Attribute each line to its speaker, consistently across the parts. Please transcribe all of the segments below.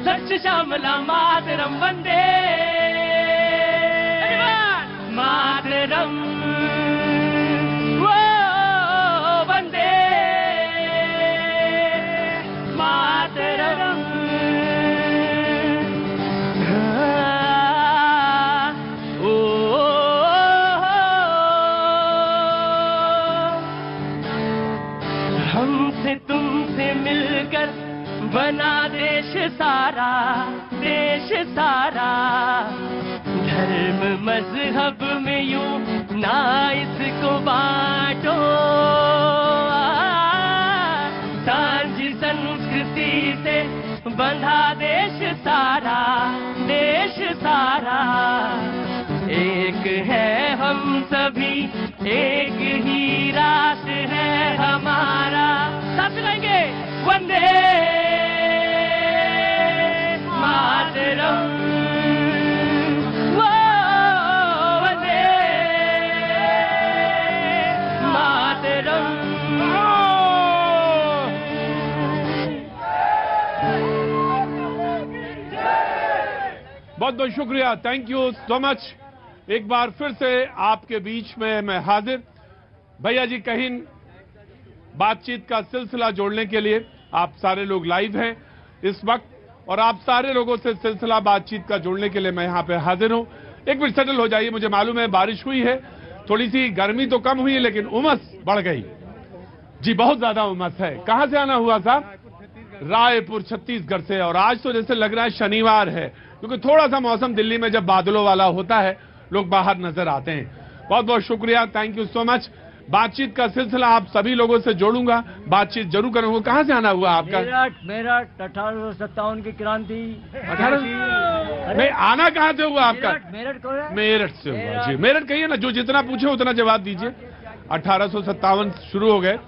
Speaker 1: लक्ष्य श्यामला मातरम वंदे मातरम वंदे मातरम। हमसे तुमसे मिलकर बना देश सारा, देश सारा। धर्म मजहब में यूं ना इसको बांटो, सांझी संस्कृति से बंधा देश सारा, देश सारा। एक है हम सभी, एक ही राष्ट्र है हमारा। साथ गाएंगे वंदे मातरम, वंदे मातरम।
Speaker 2: बहुत बहुत शुक्रिया, थैंक यू सो मच। एक बार फिर से आपके बीच में मैं हाजिर। भैया जी कहीं बातचीत का सिलसिला जोड़ने के लिए आप सारे लोग लाइव हैं इस वक्त, और आप सारे लोगों से सिलसिला बातचीत का जोड़ने के लिए मैं यहां पे हाजिर हूं। एक मिनट सेटल हो जाइए। मुझे मालूम है बारिश हुई है, थोड़ी सी गर्मी तो कम हुई है, लेकिन उमस बढ़ गई जी, बहुत ज्यादा उमस है। कहां से आना हुआ साहब? रायपुर छत्तीसगढ़ से। और आज तो जैसे लग रहा है शनिवार है, क्योंकि थोड़ा सा मौसम दिल्ली में जब बादलों वाला होता है लोग बाहर नजर आते हैं। बहुत बहुत शुक्रिया, थैंक यू सो मच। बातचीत का सिलसिला आप सभी लोगों से जोड़ूंगा, बातचीत जरूर करूंगा। कहां से आना हुआ आपका?
Speaker 1: मेरठ 1857 की क्रांति।
Speaker 2: 18 नहीं, आना कहां से हुआ आपका? मेरठ से हुआ जी। मेरठ कहिए ना, जो जितना पूछे उतना जवाब दीजिए। 1857 शुरू हो गए।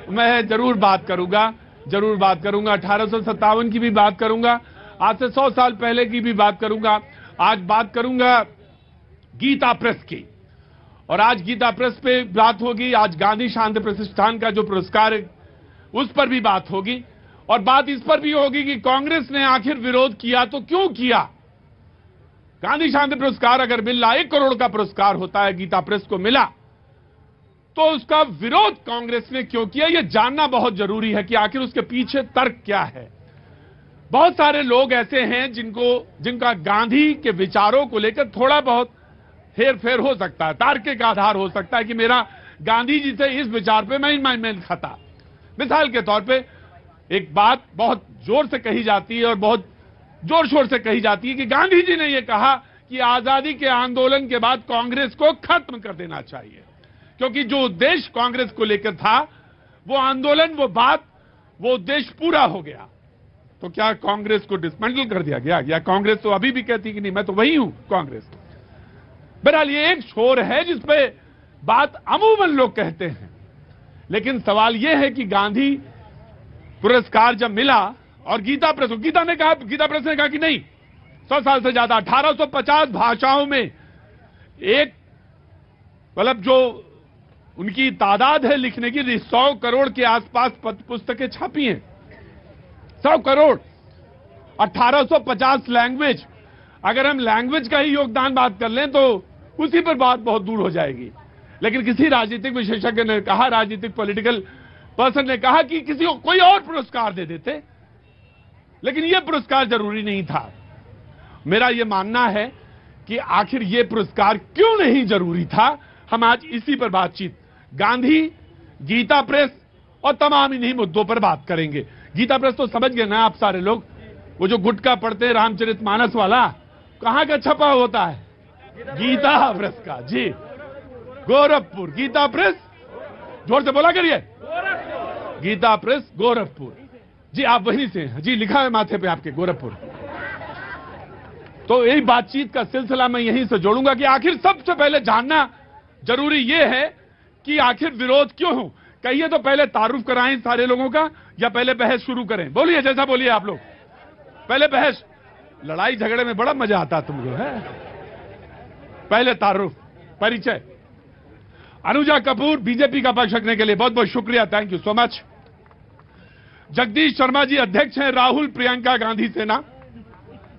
Speaker 2: मैं जरूर बात करूंगा, जरूर बात करूंगा। 1857 की भी बात करूंगा, आज से 100 साल पहले की भी बात करूंगा। आज बात करूंगा गीता प्रेस की, और आज गीता प्रेस पे बात होगी। आज गांधी शांति प्रतिष्ठान का जो पुरस्कार है उस पर भी बात होगी, और बात इस पर भी होगी कि कांग्रेस ने आखिर विरोध किया तो क्यों किया। गांधी शांति पुरस्कार अगर मिल रहा, 1 करोड़ का पुरस्कार होता है, गीता प्रेस को मिला, तो उसका विरोध कांग्रेस ने क्यों किया, यह जानना बहुत जरूरी है कि आखिर उसके पीछे तर्क क्या है। बहुत सारे लोग ऐसे हैं जिनका गांधी के विचारों को लेकर थोड़ा बहुत हेर फेर हो सकता है, तार्किक आधार हो सकता है कि मेरा गांधी जी से इस विचार पे मैं मेल खाता। मिसाल के तौर पे एक बात बहुत जोर से कही जाती है और बहुत जोर शोर से कही जाती है कि गांधी जी ने यह कहा कि आजादी के आंदोलन के बाद कांग्रेस को खत्म कर देना चाहिए, क्योंकि जो उद्देश्य कांग्रेस को लेकर था, वो आंदोलन, वो बात, वो उद्देश्य पूरा हो गया। तो क्या कांग्रेस को डिसमेंटल कर दिया गया? या कांग्रेस तो अभी भी कहती कि नहीं, मैं तो वही हूं कांग्रेस। बहरहाल ये एक छोर है जिसपे बात अमूमन लोग कहते हैं, लेकिन सवाल यह है कि गांधी पुरस्कार जब मिला और गीता प्रेस ने कहा कि नहीं, 100 साल से ज्यादा 1850 भाषाओं में एक, मतलब जो उनकी तादाद है लिखने की, 100 करोड़ के आसपास पुस्तकें छपी हैं। 100 करोड़, 1850 लैंग्वेज। अगर हम लैंग्वेज का ही योगदान बात कर लें तो उसी पर बात बहुत दूर हो जाएगी। लेकिन किसी राजनीतिक विशेषज्ञ ने कहा, राजनीतिक पॉलिटिकल पर्सन ने कहा कि किसी को कोई और पुरस्कार दे देते, लेकिन यह पुरस्कार जरूरी नहीं था। मेरा यह मानना है कि आखिर यह पुरस्कार क्यों नहीं जरूरी था। हम आज इसी पर बातचीत, गांधी, गीता प्रेस और तमाम इन्हीं मुद्दों पर बात करेंगे। गीता प्रेस तो समझ गए ना आप सारे लोग, वो जो गुटका पढ़ते हैं रामचरितमानस वाला, कहां का छपा होता है? गीता प्रेस का जी, गोरखपुर। गीता प्रेस, जोर से बोला करिए, गीता प्रेस गोरखपुर जी। आप वहीं से हैं जी, लिखा है माथे पे आपके गोरखपुर। तो यही बातचीत का सिलसिला मैं यहीं से जोड़ूंगा कि आखिर सबसे पहले जानना जरूरी यह है कि आखिर विरोध क्यों हो। कहिए तो पहले तारुफ कराएं सारे लोगों का, या पहले बहस शुरू करें? बोलिए, जैसा बोलिए आप लोग। पहले बहस, लड़ाई झगड़े में बड़ा मजा आता तुमको है। पहले तारुफ, परिचय। अनुजा कपूर, बीजेपी का पक्ष रखने के लिए बहुत बहुत शुक्रिया, thank you so much. Jagdish Sharma ji अध्यक्ष हैं राहुल प्रियंका गांधी सेना,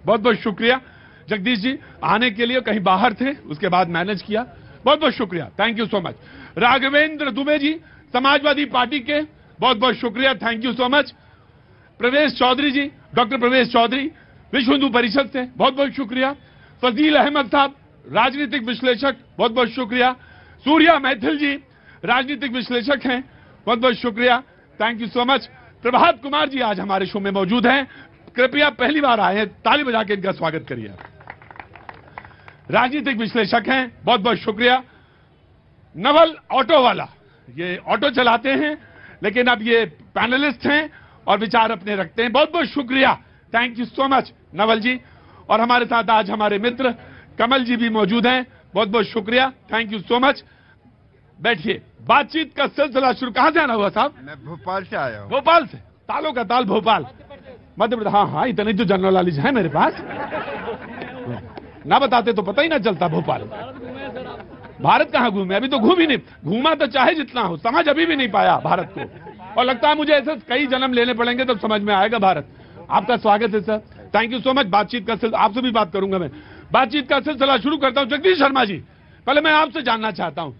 Speaker 2: बहुत बहुत शुक्रिया जगदीश जी आने के लिए, कहीं बाहर थे उसके बाद मैनेज किया, बहुत बहुत शुक्रिया, thank you so much. Raghavendra Dubey ji Samajwadi party के, बहुत बहुत शुक्रिया, थैंक यू सो मच। प्रवेश चौधरी जी, डॉक्टर प्रवेश चौधरी विश्व हिंदू परिषद से, बहुत बहुत शुक्रिया। फजील अहमद साहब राजनीतिक विश्लेषक, बहुत बहुत शुक्रिया। सूर्या मैथिल जी राजनीतिक विश्लेषक हैं, बहुत बहुत शुक्रिया, thank you so much. Prabhat Kumar ji आज हमारे शो में मौजूद हैं, कृपया पहली बार आए हैं, ताली बजा के इनका स्वागत करिए। राजनीतिक विश्लेषक हैं, बहुत बहुत शुक्रिया। नवल ऑटो वाला, ये ऑटो चलाते हैं लेकिन अब ये पैनलिस्ट हैं और विचार अपने रखते हैं, बहुत बहुत शुक्रिया, thank you so much Naval ji. और हमारे साथ आज हमारे मित्र कमल जी भी मौजूद हैं, बहुत बहुत शुक्रिया, थैंक यू सो मच। बैठिए, बातचीत का सिलसिला शुरू। कहां से आना हुआ साहब?
Speaker 3: मैं भोपाल से आया हूँ।
Speaker 2: भोपाल से, तालों का ताल भोपाल, मध्य प्रदेश। हाँ हाँ, इतनी जो जनरल नॉलेज है मेरे पास, ना बताते तो पता ही ना चलता। भोपाल भारत कहां घूमे, अभी तो घूम ही नहीं, घूमा तो चाहे जितना हो, समझ अभी भी नहीं पाया भारत को, और लगता है मुझे ऐसे कई जन्म लेने पड़ेंगे तब समझ में आएगा भारत। आपका स्वागत है sir, thank you so much. बातचीत का सिलसिला, आपसे भी बात करूंगा मैं, बातचीत का सिलसिला शुरू करता हूं। जगदीश शर्मा जी, पहले मैं आपसे जानना चाहता हूं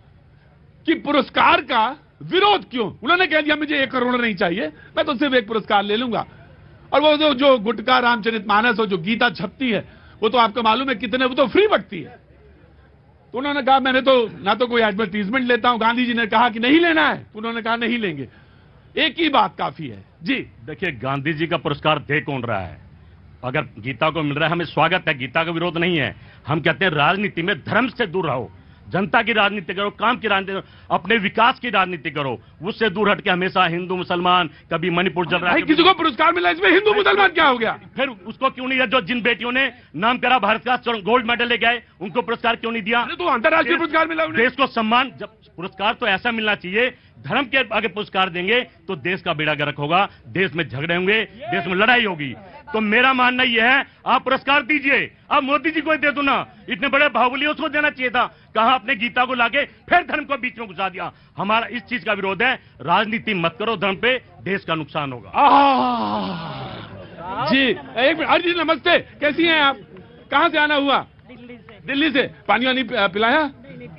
Speaker 2: कि पुरस्कार का विरोध क्यों? उन्होंने कह दिया मुझे 1 करोड़ नहीं चाहिए, मैं तो सिर्फ एक पुरस्कार ले लूंगा। और वो जो गुटका रामचरितमानस और जो गीता छपती है वो तो आपको मालूम है कितने, वो तो फ्री बकती है। तो उन्होंने कहा मैंने तो ना तो कोई एडवर्टीजमेंट लेता हूं। गांधी जी ने कहा कि नहीं लेना है, उन्होंने कहा नहीं लेंगे, एक ही बात काफी है जी।
Speaker 4: देखिए, गांधी जी का पुरस्कार दे कौन रहा है? अगर गीता को मिल रहा है हमें स्वागत है, गीता का विरोध नहीं है। हम कहते हैं राजनीति में धर्म से दूर रहो, जनता की राजनीति करो, काम की राजनीति करो, अपने विकास की राजनीति करो, उससे दूर हटके हमेशा हिंदू मुसलमान, कभी मणिपुर चल रहा है,
Speaker 2: किसी को पुरस्कार मिला इसमें हिंदू मुसलमान क्या हो गया?
Speaker 4: फिर उसको क्यों नहीं, जो जिन बेटियों ने नाम करा भारत का, गोल्ड मेडल ले गए, उनको पुरस्कार क्यों नहीं दिया?
Speaker 2: तो अंतर्राष्ट्रीय पुरस्कार मिला उन्हें।
Speaker 4: देश को सम्मान, जब पुरस्कार तो ऐसा मिलना चाहिए, धर्म के आगे पुरस्कार देंगे तो देश का बेड़ा गर्क होगा, देश में झगड़े होंगे, देश में लड़ाई होगी। तो मेरा मानना यह है, आप पुरस्कार दीजिए, आप मोदी जी को दे दो ना, इतने बड़े बाहुबली उसको देना चाहिए था। कहा अपने गीता को लाके फिर धर्म को बीच में घुसा दिया। हमारा इस चीज का विरोध है, राजनीति मत करो धर्म पे, देश का नुकसान होगा।
Speaker 2: जी एक मिनट, जी नमस्ते, कैसी हैं आप? कहां से आना हुआ? दिल्ली से। पानी वानी पिलाया?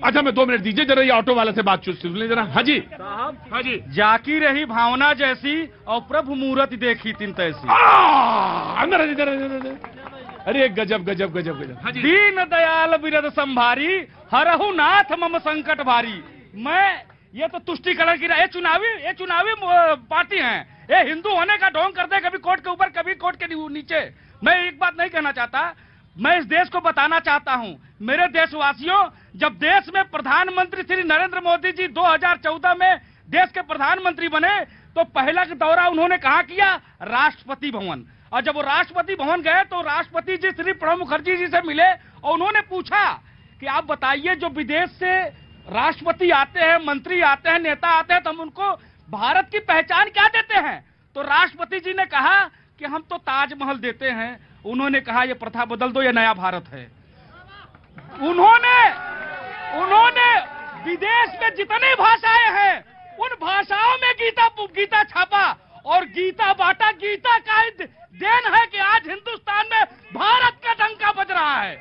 Speaker 2: अच्छा मैं 2 मिनट दीजिए जरा, ये ऑटो वाला से बात सुन ले जरा। हाँ जी, हाँ जी।
Speaker 5: जाकी रही भावना जैसी और प्रभु मूर्ति देखी तिन तैसी।
Speaker 2: अंदर अरे गजब गजब गजब गजब। हाँ जी।
Speaker 5: दीन दयाल बिरद संभारी हरहु नाथ मम संकट भारी। मैं ये तो तुष्टिकरण की, ये चुनावी पार्टी है, ये हिंदू होने का ढोंग करते, कभी कोर्ट के ऊपर कभी कोर्ट के नीचे। मैं एक बात नहीं कहना चाहता, मैं इस देश को बताना चाहता हूं, मेरे देशवासियों, जब देश में प्रधानमंत्री श्री नरेंद्र मोदी जी 2014 में देश के प्रधानमंत्री बने तो पहला दौरा उन्होंने कहां किया? राष्ट्रपति भवन। और जब वो राष्ट्रपति भवन गए तो राष्ट्रपति जी श्री प्रणब मुखर्जी जी से मिले और उन्होंने पूछा कि आप बताइए, जो विदेश से राष्ट्रपति आते हैं, मंत्री आते हैं, नेता आते हैं, तो हम उनको भारत की पहचान क्या देते हैं? तो राष्ट्रपति जी ने कहा कि हम तो ताजमहल देते हैं। उन्होंने कहा ये प्रथा बदल दो, ये नया भारत है। उन्होंने विदेश में जितनी भाषाएं हैं उन भाषाओं में गीता छापा और गीता बांटा। गीता का देन है कि आज हिंदुस्तान में भारत का डंका बज रहा है।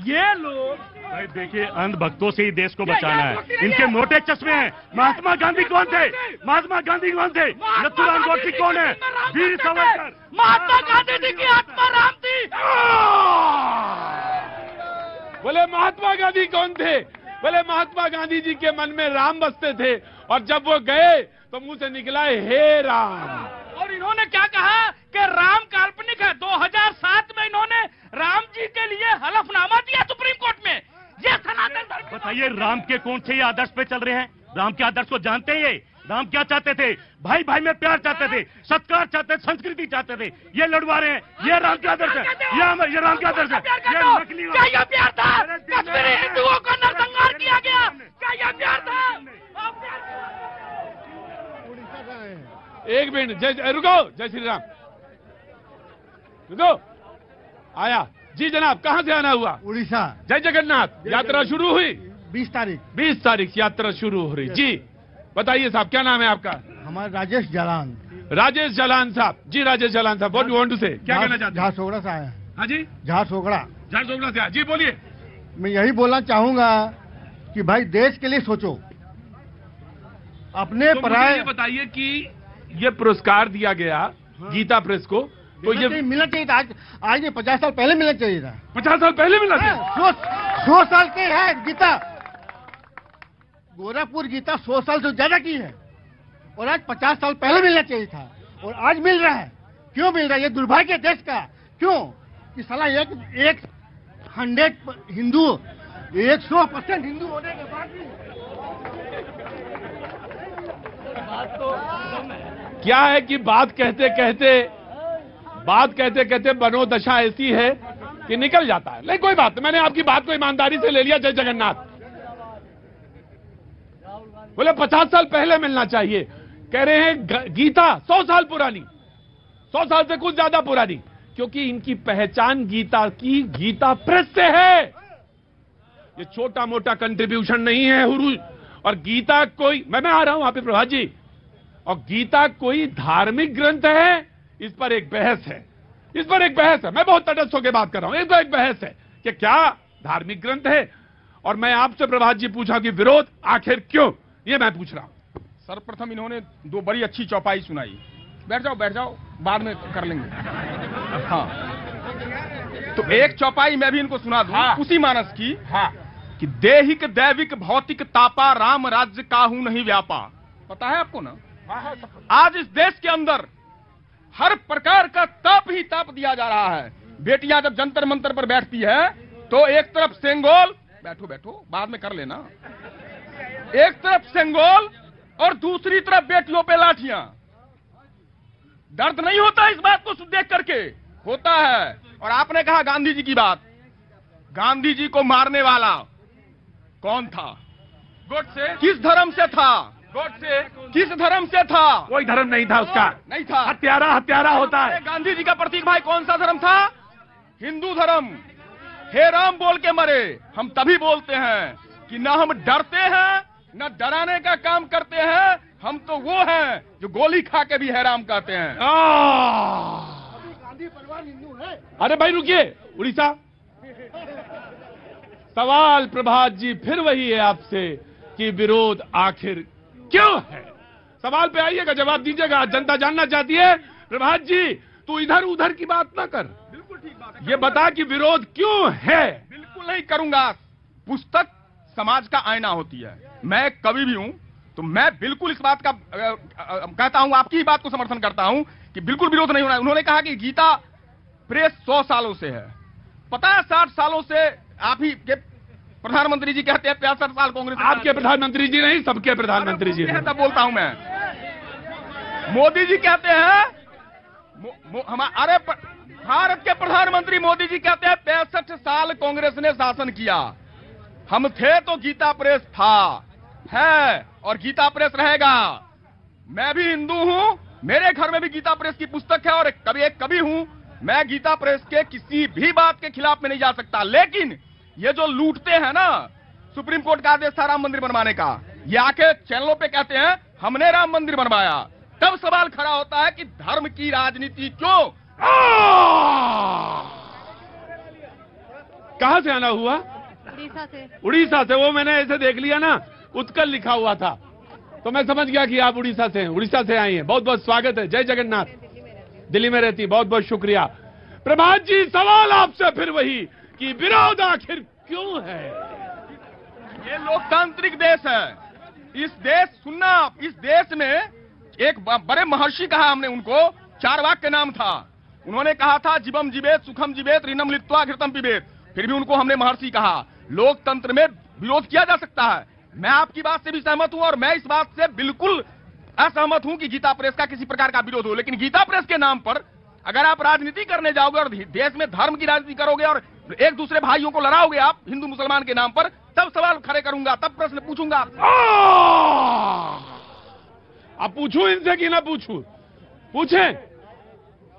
Speaker 5: ये लोग
Speaker 4: भाई देखिए, अंधभक्तों से ही देश को बचाना है, इनके मोटे चश्मे हैं। महात्मा गांधी कौन थे? महात्मा गांधी कौन थे? नथुराम गोडसे कौन है? वीर सावरकर।
Speaker 5: महात्मा गांधी जी की आत्मा राम थी।
Speaker 2: बोले महात्मा गांधी कौन थे? बोले महात्मा गांधी जी के मन में राम बसते थे, और जब वो गए तो मुंह से निकला हे राम।
Speaker 5: और इन्होंने क्या कहा कि राम काल्पनिक है। 2007 में इन्होंने राम जी के लिए हलफनामा दिया सुप्रीम कोर्ट में। ये सनातन धर्म।
Speaker 4: बताइए, राम के कौन से आदर्श पे चल रहे हैं? राम के आदर्श को जानते हैं? ये राम क्या चाहते थे? भाई भाई में प्यार चाहते थे, सत्कार चाहते थे, संस्कृति चाहते थे। ये लड़वा रहे हैं, ये राम का आदर्श है, ये राम का आदर्श है। ये नकली
Speaker 5: क्या ये प्यार था? कश्मीरी हिंदुओं का नरसंहार किया गया, क्या ये प्यार था?
Speaker 2: एक मिनट, रुको, जय श्री राम, रुको। आया जी जनाब, कहां से आना हुआ?
Speaker 3: उड़ीसा।
Speaker 2: जय जगन्नाथ। यात्रा शुरू हुई
Speaker 3: 20 तारीख।
Speaker 2: 20 तारीख यात्रा शुरू हो रही। जी बताइए साहब, क्या नाम है आपका?
Speaker 3: हमारा राजेश जालान।
Speaker 2: राजेश जालान साहब। जी राजेश जालान साहब, व्हाट यू वांट टू से, क्या कहना चाहते हैं?
Speaker 3: झारसुगड़ा से आया।
Speaker 2: हाँ जी,
Speaker 3: झारसुगड़ा
Speaker 2: झारसुगड़ा से। जी बोलिए।
Speaker 3: मैं यही बोलना चाहूंगा कि भाई देश के लिए सोचो। अपने
Speaker 2: तो
Speaker 3: पराये
Speaker 2: मुझे ये बताइए कि ये पुरस्कार दिया गया गीता प्रेस को, तो ये
Speaker 3: मिलना चाहिए था। आज नहीं, 50 साल पहले मिलना चाहिए था।
Speaker 2: 50 साल पहले मिला था।
Speaker 3: 100 साल के है गीता। गोरखपुर गीता 100 साल से ज्यादा की है, और आज 50 साल पहले मिलना चाहिए था, और आज मिल रहा है। क्यों मिल रहा है? ये दुर्भाग्य है देश का। क्यों कि साला एक 100 हिंदू, 100% हिंदू होने के बाद भी
Speaker 2: क्या है कि बात कहते कहते मनोदशा ऐसी है कि निकल जाता है। नहीं कोई बात नहीं, मैंने आपकी बात को ईमानदारी से ले लिया। जय जगन्नाथ। बोले 50 साल पहले मिलना चाहिए। कह रहे हैं गीता 100 साल पुरानी, 100 साल से कुछ ज्यादा पुरानी, क्योंकि इनकी पहचान गीता की गीता प्रेस से है। ये छोटा मोटा कंट्रीब्यूशन नहीं है हुरूज। और गीता कोई, मैं आ रहा हूं वहां पे प्रभात जी, और गीता कोई धार्मिक ग्रंथ है, इस पर एक बहस है। इस पर एक बहस है। मैं बहुत तटस्थ होकर बात कर रहा हूं। इस पर एक बहस है कि क्या धार्मिक ग्रंथ है। और मैं आपसे प्रभात जी पूछा कि विरोध आखिर क्यों, ये मैं पूछ रहा हूं।
Speaker 6: सर्वप्रथम इन्होंने 2 बड़ी अच्छी चौपाई सुनाई। बैठ जाओ, बाद में कर लेंगे। हाँ, तो एक चौपाई मैं भी इनको सुना दूं।
Speaker 2: हाँ।
Speaker 6: उसी मानस की।
Speaker 2: हाँ,
Speaker 6: कि देहिक दैविक भौतिक तापा राम राज्य काहू नहीं व्यापा। पता है आपको ना? आज इस देश के अंदर हर प्रकार का ताप ही ताप दिया जा रहा है। बेटियां जब जंतर मंतर पर बैठती है तो एक तरफ सेंगोल, बैठो बाद में कर लेना, एक तरफ सेंगोल और दूसरी तरफ बेटियों पे लाठियां। दर्द नहीं होता इस बात को देख करके? होता है। और आपने कहा गांधी जी की बात। गांधी जी को मारने वाला कौन था?
Speaker 2: गोडसे।
Speaker 6: किस धर्म से था?
Speaker 2: गोडसे।
Speaker 6: किस धर्म से था?
Speaker 2: कोई धर्म नहीं था उसका।
Speaker 6: नहीं था।
Speaker 2: हत्यारा होता है।
Speaker 6: गांधी जी का प्रतीक भाई कौन सा धर्म था? हिंदू धर्म। हे राम बोल के मरे। हम तभी बोलते हैं कि ना हम डरते हैं न डराने का काम करते हैं। हम तो वो हैं जो गोली खा के भी है राम कहते हैं।
Speaker 3: गांधी परिवार हिंदू है।
Speaker 2: अरे भाई रुकिए, उड़ीसा। सवाल प्रभात जी फिर वही है आपसे कि विरोध आखिर क्यों है। सवाल पे आइएगा, जवाब दीजिएगा। जनता जानना चाहती है। प्रभात जी तू इधर उधर की बात ना कर,
Speaker 6: बिल्कुल ठीक बात है।
Speaker 2: ये बता कि विरोध क्यों है।
Speaker 6: बिल्कुल नहीं करूंगा। पुस्तक समाज का आईना होती है। मैं कवि भी हूं, तो मैं बिल्कुल इस बात का कहता हूं, आपकी ही बात को समर्थन करता हूं कि बिल्कुल विरोध नहीं होना। उन्होंने कहा कि गीता प्रेस 100 सालों से है। पता है 60 सालों से आप ही के प्रधानमंत्री जी कहते हैं 65 साल कांग्रेस।
Speaker 2: आपके प्रधानमंत्री जी नहीं, सबके प्रधानमंत्री जी।
Speaker 6: तब बोलता हूं मैं। मोदी जी कहते हैं हमारे भारत के प्रधानमंत्री मोदी जी कहते हैं 65 साल कांग्रेस ने शासन किया। हम थे तो गीता प्रेस था, है और गीता प्रेस रहेगा। मैं भी हिंदू हूं, मेरे घर में भी गीता प्रेस की पुस्तक है और एक कवि हूं। मैं गीता प्रेस के किसी भी बात के खिलाफ में नहीं जा सकता। लेकिन ये जो लूटते हैं ना, सुप्रीम कोर्ट का आदेश था राम मंदिर बनवाने का, ये आके चैनलों पे कहते हैं हमने राम मंदिर बनवाया। तब सवाल खड़ा होता है कि धर्म की राजनीति क्यों?
Speaker 2: कहां से आना हुआ? उड़ीसा से। वो मैंने ऐसे देख लिया ना, उत्कल लिखा हुआ था, तो मैं समझ गया कि आप उड़ीसा से हैं। उड़ीसा से आई हैं, बहुत बहुत स्वागत है। जय जगन्नाथ। दिल्ली में रहती, बहुत बहुत शुक्रिया। प्रभात जी सवाल आपसे फिर वही कि विरोध आखिर क्यों है।
Speaker 6: ये लोकतांत्रिक देश है। इस देश में एक बड़े महर्षि कहा हमने उनको, 4 वाक्य नाम था। उन्होंने कहा था जीवम जीवेत सुखम जीवेत ऋणम लित्वा घृतम पिबेत। फिर भी उनको हमने महर्षि कहा। लोकतंत्र में विरोध किया जा सकता है। मैं आपकी बात से भी सहमत हूं और मैं इस बात से बिल्कुल असहमत हूं कि गीता प्रेस का किसी प्रकार का विरोध हो। लेकिन गीता प्रेस के नाम पर अगर आप राजनीति करने जाओगे और देश में धर्म की राजनीति करोगे और एक दूसरे भाइयों को लड़ाओगे आप हिंदू मुसलमान के नाम पर, तब सवाल खड़े करूंगा, तब प्रश्न पूछूंगा।
Speaker 2: अब पूछूं इनसे कि ना पूछूं? पूछें।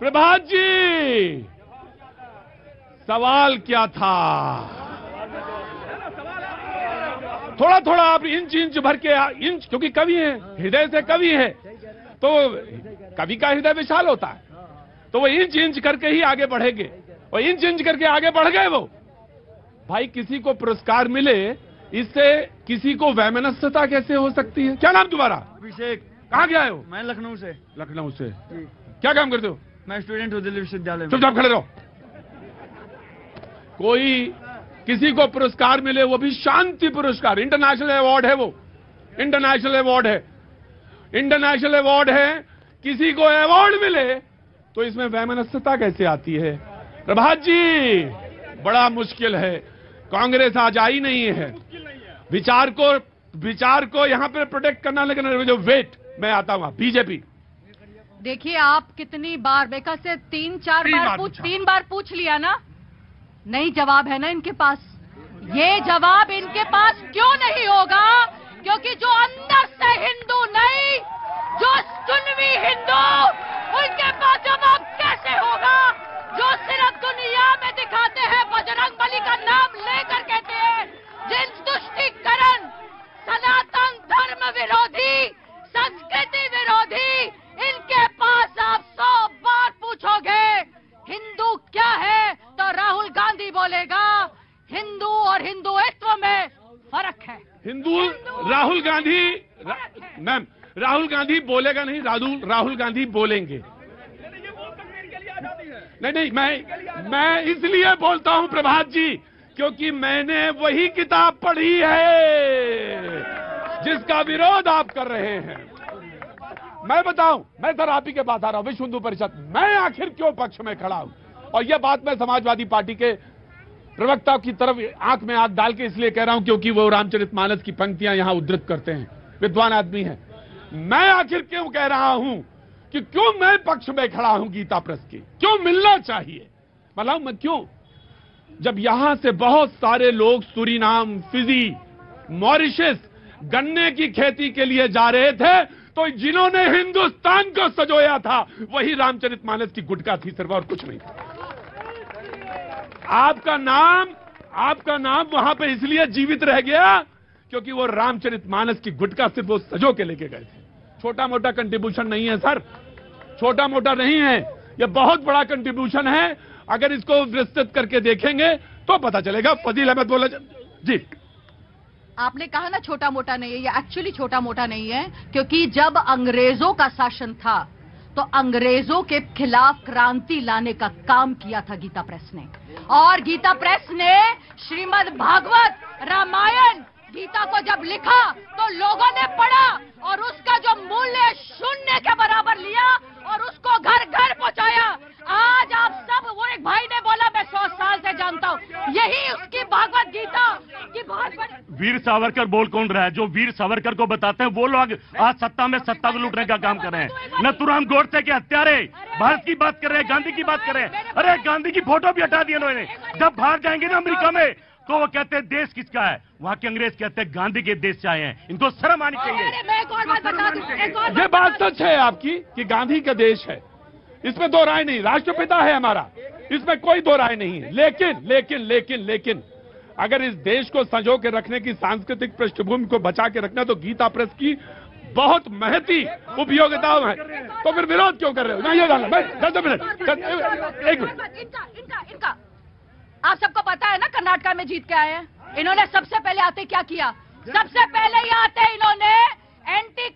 Speaker 2: प्रभात जी सवाल क्या था? थोड़ा थोड़ा आप इंच भर के, इंच क्योंकि कवि है, हृदय से कवि है, तो कवि का हृदय विशाल होता है, तो वो इंच इंच करके ही आगे बढ़ेंगे, और इंच इंच करके आगे बढ़ गए वो। भाई किसी को पुरस्कार मिले, इससे किसी को वैमनस्यता कैसे हो सकती है? क्या नाम तुम्हारा?
Speaker 7: अभिषेक।
Speaker 2: कहाँ गया है हो?
Speaker 7: मैं लखनऊ से।
Speaker 2: लखनऊ से। क्या काम करते हो?
Speaker 7: मैं स्टूडेंट हूँ दिल्ली विश्वविद्यालय में।
Speaker 2: चुपचाप खड़े रहो। कोई किसी को पुरस्कार मिले, वो भी शांति पुरस्कार, इंटरनेशनल अवार्ड है, वो इंटरनेशनल अवार्ड है, इंटरनेशनल अवार्ड है, किसी को अवार्ड मिले तो इसमें वैमनस्यता कैसे आती है? प्रभात जी, बड़ा मुश्किल है। कांग्रेस आज आई नहीं है। विचार को यहां पर प्रोटेक्ट करना, लेकिन जो वेट, मैं आता हूं। बीजेपी,
Speaker 8: देखिए आप कितनी बार बेका से तीन बार पूछ लिया ना, नहीं जवाब है ना इनके पास। ये जवाब इनके पास क्यों नहीं होगा? क्योंकि जो अंदर से हिंदू नहीं, जो सुन्नी हिंदू, उनके पास जवाब कैसे होगा? जो सिर्फ दुनिया में दिखाते हैं, बजरंगबली का नाम लेकर कहते हैं, जिन तुष्टीकरण, सनातन धर्म विरोधी, संस्कृति विरोधी, इनके पास आप 100 बार पूछोगे हिंदू क्या है, तो राहुल गांधी बोलेगा हिंदू और हिंदुत्व में फर्क है।
Speaker 2: राहुल गांधी, मैम, राहुल गांधी बोलेगा नहीं, राहुल गांधी बोलेंगे। नहीं, मैं इसलिए बोलता हूं प्रभात जी, क्योंकि मैंने वही किताब पढ़ी है जिसका विरोध आप कर रहे हैं। मैं बताऊं, मैं सर आप ही के पास आ रहा हूं, विश्व हिंदू परिषद, मैं आखिर क्यों पक्ष में खड़ा हूं? और यह बात मैं समाजवादी पार्टी के प्रवक्ता की तरफ आंख में आंख डाल के इसलिए कह रहा हूं क्योंकि वो रामचरितमानस की पंक्तियां यहां उद्धृत करते हैं, विद्वान आदमी हैं। मैं आखिर क्यों कह रहा हूं कि क्यों मैं पक्ष में खड़ा हूं गीता प्रेस की, क्यों मिलना चाहिए? मतलब मैं क्यों, जब यहां से बहुत सारे लोग सूरीनाम, फिजी, मॉरिशस गन्ने की खेती के लिए जा रहे थे, तो जिन्होंने हिंदुस्तान को सजोया था वही रामचरितमानस की गुटका थी, सिर्फ और कुछ नहीं था। आपका नाम वहां पे इसलिए जीवित रह गया क्योंकि वो रामचरितमानस की गुटका सिर्फ वो सजो के लेके गए थे। छोटा मोटा कंट्रीब्यूशन नहीं है सर, छोटा मोटा नहीं है, ये बहुत बड़ा कंट्रीब्यूशन है। अगर इसको विस्तृत करके देखेंगे तो पता चलेगा। फजील अहमद बोला जी,
Speaker 8: आपने कहा ना छोटा मोटा नहीं है, ये एक्चुअली छोटा मोटा नहीं है, क्योंकि जब अंग्रेजों का शासन था तो अंग्रेजों के खिलाफ क्रांति लाने का काम किया था गीता प्रेस ने। और गीता प्रेस ने श्रीमद् भागवत, रामायण, गीता को जब लिखा तो लोगों ने पढ़ा और उसका जो मूल्य शून्य के बराबर लिया और उसको घर घर पहुंचाया। आज आप सब, वो एक भाई ने बोला मैं 100 साल से जानता हूँ, यही उसकी भागवत गीता की बहुत बड़ी।
Speaker 4: वीर सावरकर बोल कौन रहा है? जो वीर सावरकर को बताते हैं वो लोग आज सत्ता में सत्ता को लूटने का काम कर रहे हैं। नथुराम गोडसे के हत्यारे भारत की बात कर रहे हैं, गांधी की बात कर रहे हैं। अरे गांधी की फोटो भी हटा दी उन्होंने। जब बाहर जाएंगे ना अमेरिका में तो वो कहते हैं देश किसका है, वहां के अंग्रेज कहते हैं गांधी के देश से आए हैं। इनको शर्म आनी चाहिए।
Speaker 8: मैं एक और बात बता दूं,
Speaker 2: ये बात सच है आपकी कि गांधी का देश है, इसमें दो राय नहीं। राष्ट्रपिता है हमारा, इसमें कोई दो राय नहीं है। लेकिन अगर इस देश को संजो के रखने की, सांस्कृतिक पृष्ठभूमि को बचा के रखना, तो गीता प्रेस की बहुत महती उपयोगिताओं है, तो फिर विरोध क्यों कर रहे हो? मैं ये जानना, मैं 10 मिनट, एक मिनट।
Speaker 8: इनका आप सबको पता है ना कर्नाटका में जीत के आए हैं। इन्होंने सबसे पहले आते क्या किया? सबसे पहले ही आते इन्होंने एंटी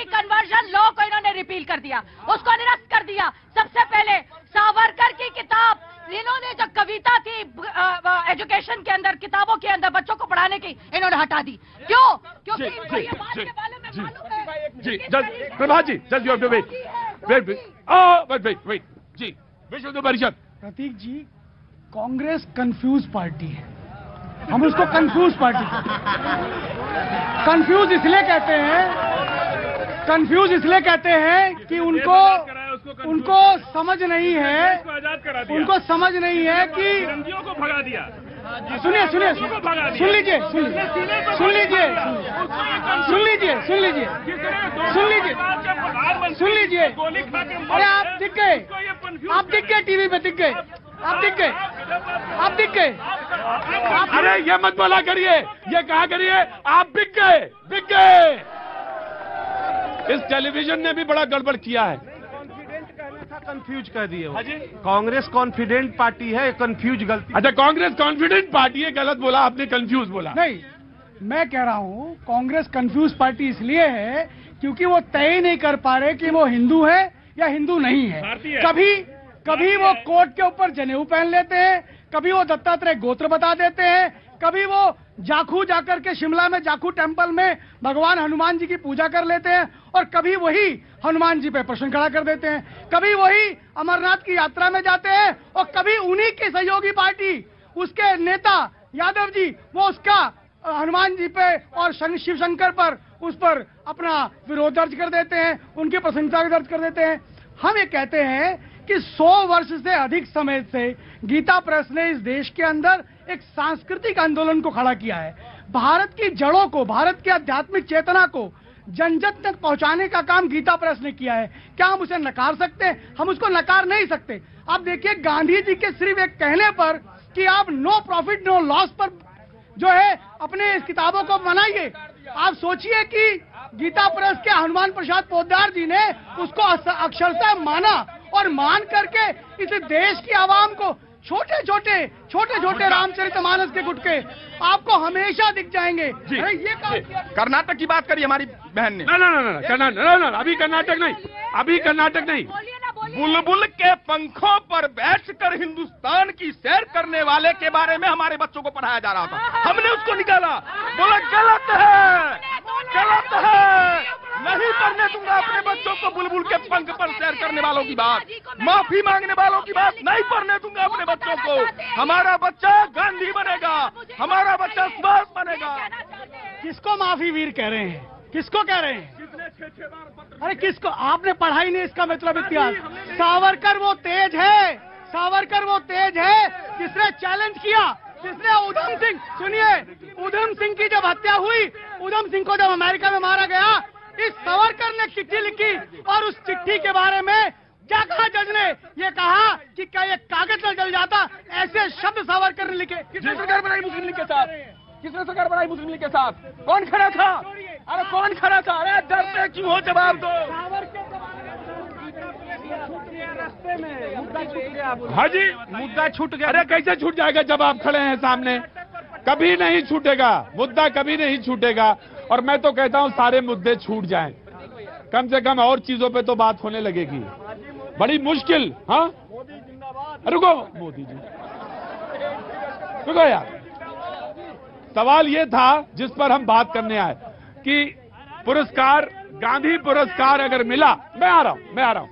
Speaker 8: कन्वर्जन लॉ को इन्होंने रिपील कर दिया, उसको निरस्त कर दिया। सबसे पहले सावरकर की किताब, इन्होंने जो कविता थी एजुकेशन के अंदर, किताबों के अंदर बच्चों को पढ़ाने की, इन्होंने हटा दी। क्यों? क्योंकि इनको ये बात के बारे में मालूम है।
Speaker 2: Ji Prabhat ji, just you have to wait ji. Vishwa Hindu Parishad,
Speaker 9: Prateek ji, Congress confuse party है, हम उसको कंफ्यूज पार्टी कहते हैं। कंफ्यूज इसलिए कहते हैं कि उनको समझ नहीं है, उनको समझ नहीं है कि
Speaker 4: को भगा दिया।
Speaker 9: सुनिए सुन लीजिए। अरे आप दिख गए टीवी पे, दिख गए।
Speaker 2: अरे ये मत बोला करिए, ये कहा करिए आप बिक गए। इस टेलीविजन ने भी बड़ा गड़बड़ किया है।
Speaker 10: कंफ्यूज कर दिए हो। कांग्रेस कॉन्फिडेंट पार्टी है, कंफ्यूज गलती।
Speaker 2: अच्छा, कांग्रेस कॉन्फिडेंट पार्टी है, गलत बोला आपने, कंफ्यूज बोला।
Speaker 9: नहीं, मैं कह रहा हूं कांग्रेस कंफ्यूज पार्टी इसलिए है क्योंकि वो तय ही नहीं कर पा रहे कि वो हिंदू है या हिंदू नहीं है। कभी वो कोट के ऊपर जनेऊ पहन लेते हैं, कभी वो दत्तात्रेय गोत्र बता देते हैं, कभी वो जाखू जाकर के शिमला में जाखू टेम्पल में भगवान हनुमान जी की पूजा कर लेते हैं, और कभी वही हनुमान जी पे प्रश्न खड़ा कर देते हैं, कभी वही अमरनाथ की यात्रा में जाते हैं, और कभी उन्हीं की सहयोगी पार्टी उसके नेता यादव जी वो उसका हनुमान जी पे और शिव शंकर पर उस पर अपना विरोध दर्ज कर देते हैं, उनकी प्रशंसा दर्ज कर देते हैं। हम ये कहते हैं कि 100 वर्ष से अधिक समय से गीता प्रेस ने इस देश के अंदर एक सांस्कृतिक आंदोलन को खड़ा किया है। भारत की जड़ों को, भारत की आध्यात्मिक चेतना को जन जन तक पहुंचाने का काम गीता प्रेस ने किया है। क्या हम उसे नकार सकते हैं? हम उसको नकार नहीं सकते। आप देखिए, गांधी जी के सिर्फ एक कहने पर कि आप नो प्रॉफिट नो लॉस पर जो है अपने इस किताबों को बनाइए, आप सोचिए कि गीता प्रेस के हनुमान प्रसाद पोद्दार जी ने उसको अक्षरशः माना, और मान करके इस देश की आवाम को छोटे छोटे रामचरितमानस के गुटके आपको हमेशा दिख जाएंगे। अरे ये
Speaker 6: कर्नाटक की बात करी हमारी बहन ने।
Speaker 2: ना, अभी कर्नाटक नहीं।
Speaker 6: बुलबुल के पंखों पर बैठकर हिंदुस्तान की सैर करने वाले के बारे में हमारे बच्चों को पढ़ाया जा रहा था, हमने उसको निकाला, बोला गलत है, नहीं करने दूंगा अपने बच्चों को बुलबुल के पंख पर सैर करने वालों की बात, माफी मांगने वालों की बात नहीं करने दूंगा अपने बच्चों को। हमारा बच्चा गांधी बनेगा, हमारा बच्चा सुभाष बनेगा।
Speaker 9: किसको माफी वीर कह रहे हैं? किसको कह रहे हैं? अरे किसको? आपने पढ़ाई नहीं, इसका मतलब इतिहास। सावरकर वो तेज है जिसने चैलेंज किया, जिसने उधम सिंह, सुनिए, उधम सिंह की जब हत्या हुई, उधम सिंह को जब अमेरिका में मारा गया, इस सावरकर ने चिट्ठी लिखी, और उस चिट्ठी के बारे में क्या कहा जज ने? ये कहा कि क्या ये कागज न जल जाता, ऐसे शब्द सावरकर ने लिखे।
Speaker 6: किसने सरकार बनाई मुस्लिम लीग के साथ? किसने सरकार बनाई मुस्लिम लीग के साथ? कौन खड़ा था? अरे कौन खड़ा था? अरे डरते क्यों हो? जवाब दो।
Speaker 9: रास्ते में मुद्दा छूट गया।
Speaker 2: हाँ जी, मुद्दा छूट गया। अरे कैसे छूट जाएगा जब आप खड़े हैं सामने? कभी नहीं छूटेगा मुद्दा, कभी नहीं छूटेगा। और मैं तो कहता हूं सारे मुद्दे छूट जाएं, कम से कम और चीजों पे तो बात होने लगेगी। बड़ी मुश्किल। हाँ, रुको मोदी जी, रुको यार। सवाल ये था जिस पर हम बात करने आए कि पुरस्कार, गांधी पुरस्कार अगर मिला, मैं आ रहा हूं,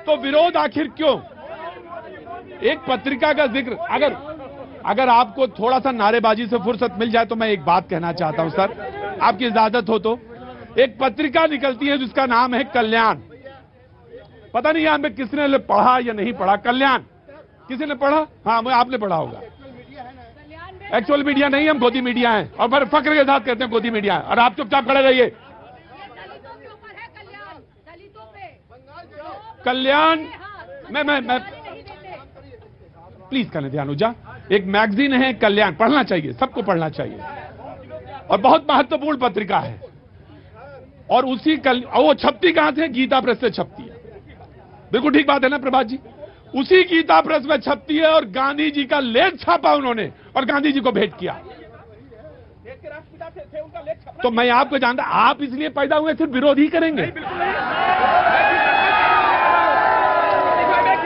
Speaker 2: तो विरोध आखिर क्यों? एक पत्रिका का जिक्र, अगर आपको थोड़ा सा नारेबाजी से फुर्सत मिल जाए तो मैं एक बात कहना चाहता हूं सर, आपकी इजाजत हो तो। एक पत्रिका निकलती है जिसका नाम है कल्याण। पता नहीं यहां में किसने पढ़ा या नहीं पढ़ा। कल्याण किसी ने पढ़ा? हाँ, आपने पढ़ा होगा। एक्चुअल मीडिया नहीं, हम गोदी मीडिया हैं, और बड़े फक्र के साथ कहते हैं गोदी मीडिया है। और आप चुपचाप खड़े रहिए। कल्याण मैं प्लीज करने ध्यान जा, एक मैगजीन है कल्याण, पढ़ना चाहिए, सबको पढ़ना चाहिए, और बहुत महत्वपूर्ण पत्रिका है। और उसी वो छपती कहां से? गीता प्रेस से छपती है। बिल्कुल ठीक बात है ना प्रभात जी? उसी गीता प्रेस में छपती है, और गांधी जी का लेख छापा उन्होंने और गांधी जी को भेंट किया। तो मैं आपको जानता, आप इसलिए पैदा हुए सिर्फ विरोध ही करेंगे?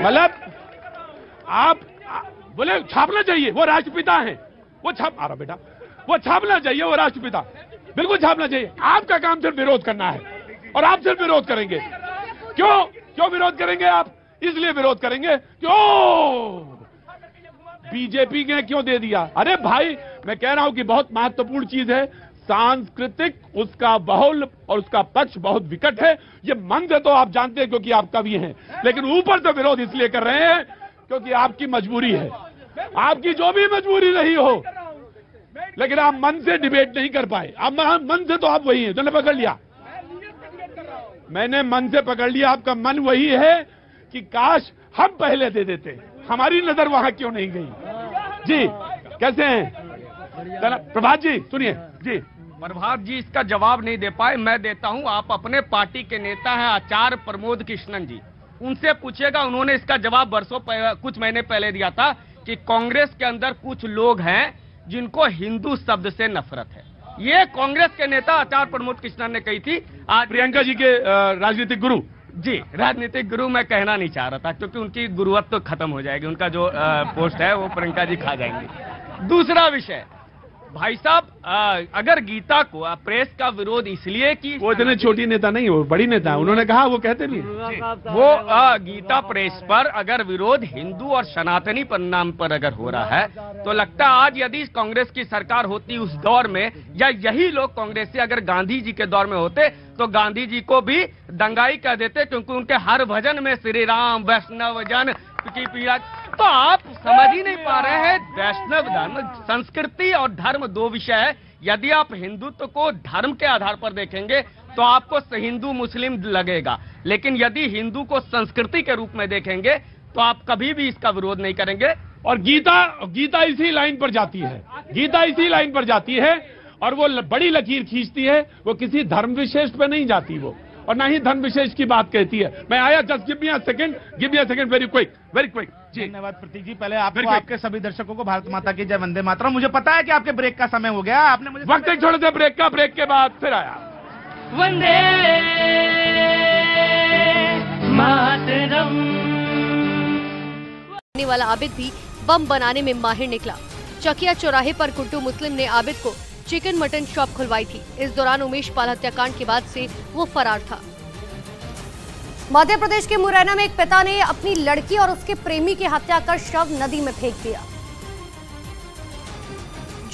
Speaker 2: मतलब आप बोले छापना चाहिए, वो राष्ट्रपिता हैं, वो छाप आ रहा बेटा, वो छापना चाहिए, वो राष्ट्रपिता, बिल्कुल छापना चाहिए। आपका काम सिर्फ विरोध करना है, और आप सिर्फ विरोध करेंगे। क्यों विरोध करेंगे आप? इसलिए विरोध करेंगे क्यों बीजेपी ने क्यों दे दिया। अरे भाई, मैं कह रहा हूं कि बहुत महत्वपूर्ण चीज है, सांस्कृतिक उसका बाहुल्य और उसका पक्ष बहुत विकट है। ये मन से तो आप जानते हैं क्योंकि आप कवि हैं, लेकिन ऊपर से विरोध इसलिए कर रहे हैं क्योंकि आपकी मजबूरी है। आपकी जो भी मजबूरी रही हो, लेकिन आप मन से डिबेट नहीं कर पाए। अब मन से तो आप वही हैं, तो मैंने पकड़ लिया, मैंने मन से पकड़ लिया। आपका मन वही है कि काश हम पहले दे देते, हमारी नजर वहां क्यों नहीं गई। जी कैसे हैं प्रभात जी? सुनिए जी,
Speaker 6: प्रभात जी इसका जवाब नहीं दे पाए, मैं देता हूं। आप अपने पार्टी के नेता हैं आचार्य प्रमोद कृष्णन जी, उनसे पूछिएगा। उन्होंने इसका जवाब कुछ महीने पहले दिया था कि कांग्रेस के अंदर कुछ लोग हैं जिनको हिंदू शब्द से नफरत है। ये कांग्रेस के नेता आचार्य प्रमोद कृष्णन ने कही थी। आज
Speaker 2: प्रियंका जी के राजनीतिक गुरु
Speaker 6: जी, राजनीतिक गुरु मैं कहना नहीं चाह रहा था, क्योंकि उनकी गुरुवत तो खत्म हो जाएगी, उनका जो पोस्ट है वो प्रियंका जी खा जाएंगे। दूसरा विषय, भाई साहब, अगर गीता को प्रेस का विरोध इसलिए कि
Speaker 2: वो इतने छोटी नेता नहीं, वो बड़ी नेता है, उन्होंने कहा, वो कहते भी
Speaker 6: वो गीता प्रेस पर अगर विरोध हिंदू और सनातनी पर नाम पर अगर हो रहा है, तो लगता है आज यदि कांग्रेस की सरकार होती उस दौर में, या यही लोग कांग्रेस से अगर गांधी जी के दौर में होते, तो गांधी जी को भी दंगाई कह देते, क्योंकि उनके हर भजन में श्री राम वैष्णव जन की पीड़ा। तो आप समझ ही नहीं पा रहे हैं, वैष्णव धर्म, संस्कृति और धर्म दो विषय है। यदि आप हिंदुत्व को धर्म के आधार पर देखेंगे तो आपको हिंदू मुस्लिम लगेगा, लेकिन यदि हिंदू को संस्कृति के रूप में देखेंगे तो आप कभी भी इसका विरोध नहीं करेंगे।
Speaker 2: और गीता इसी लाइन पर जाती है, गीता इसी लाइन पर जाती है, और वो बड़ी लकीर खींचती है, वो किसी धर्म विशेष पे नहीं जाती वो, और ना ही धर्म विशेष की बात कहती है। मैं आया, just give me a second, very quick ji.
Speaker 10: धन्यवाद प्रतीक जी। पहले आपको, आपके सभी दर्शकों को भारत माता की जय, वंदे मातरम। मुझे पता है कि आपके ब्रेक का समय हो गया, आपने मुझे
Speaker 2: वक्त एक छोड़े थे ब्रेक का, ब्रेक के बाद फिर आया।
Speaker 1: वंदे मातरम।
Speaker 11: वाला आबिद भी बम बनाने में माहिर निकला। चकिया चौराहे पर गुड्डू मुस्लिम ने आबिद को चिकन मटन शॉप खुलवाई थी। इस दौरान उमेश पाल हत्याकांड के बाद से वो फरार था। मध्य प्रदेश के मुरैना में एक पिता ने अपनी लड़की और उसके प्रेमी की हत्या कर शव नदी में फेंक दिया।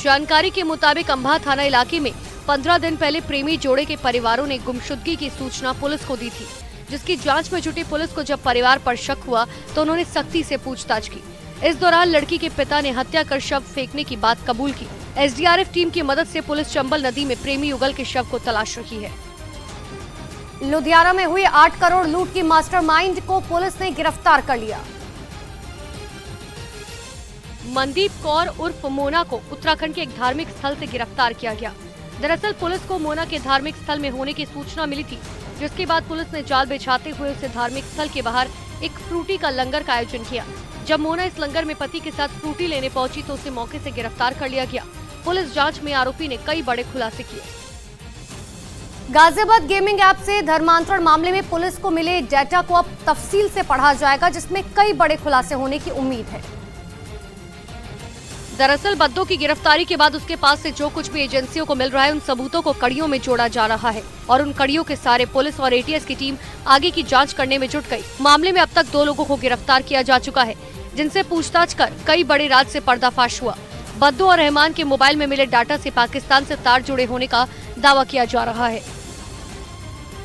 Speaker 11: जानकारी के मुताबिक अंबा थाना इलाके में 15 दिन पहले प्रेमी जोड़े के परिवारों ने गुमशुदगी की सूचना पुलिस को दी थी, जिसकी जांच में जुटी पुलिस को जब परिवार पर शक हुआ तो उन्होंने सख्ती से पूछताछ की। इस दौरान लड़की के पिता ने हत्या कर शव फेंकने की बात कबूल की। एसडीआरएफ टीम की मदद से पुलिस चंबल नदी में प्रेमी युगल के शव को तलाश रही है। लुधियाना में हुई 8 करोड़ लूट की मास्टरमाइंड को पुलिस ने गिरफ्तार कर लिया। मनदीप कौर उर्फ मोना को उत्तराखंड के एक धार्मिक स्थल से गिरफ्तार किया गया। दरअसल पुलिस को मोना के धार्मिक स्थल में होने की सूचना मिली थी, जिसके बाद पुलिस ने जाल बिछाते हुए उसे धार्मिक स्थल के बाहर एक फ्रूटी का लंगर का आयोजन किया। जब मोना इस लंगर में पति के साथ फ्रूटी लेने पहुंची तो उसे मौके से गिरफ्तार कर लिया गया। पुलिस जांच में आरोपी ने कई बड़े खुलासे किए। गाजियाबाद गेमिंग ऐप से धर्मांतरण मामले में पुलिस को मिले डेटा को अब तफसील से पढ़ा जाएगा, जिसमें कई बड़े खुलासे होने की उम्मीद है। दरअसल बद्दो की गिरफ्तारी के बाद उसके पास से जो कुछ भी एजेंसियों को मिल रहा है, उन सबूतों को कड़ियों में जोड़ा जा रहा है और उन कड़ियों के सारे पुलिस और एटीएस की टीम आगे की जांच करने में जुट गई। मामले में अब तक 2 लोगों को गिरफ्तार किया जा चुका है, जिनसे पूछताछ कर कई बड़े राज से पर्दाफाश हुआ। बद्दो और रहमान के मोबाइल में मिले डाटा से पाकिस्तान से तार जुड़े होने का दावा किया जा रहा है।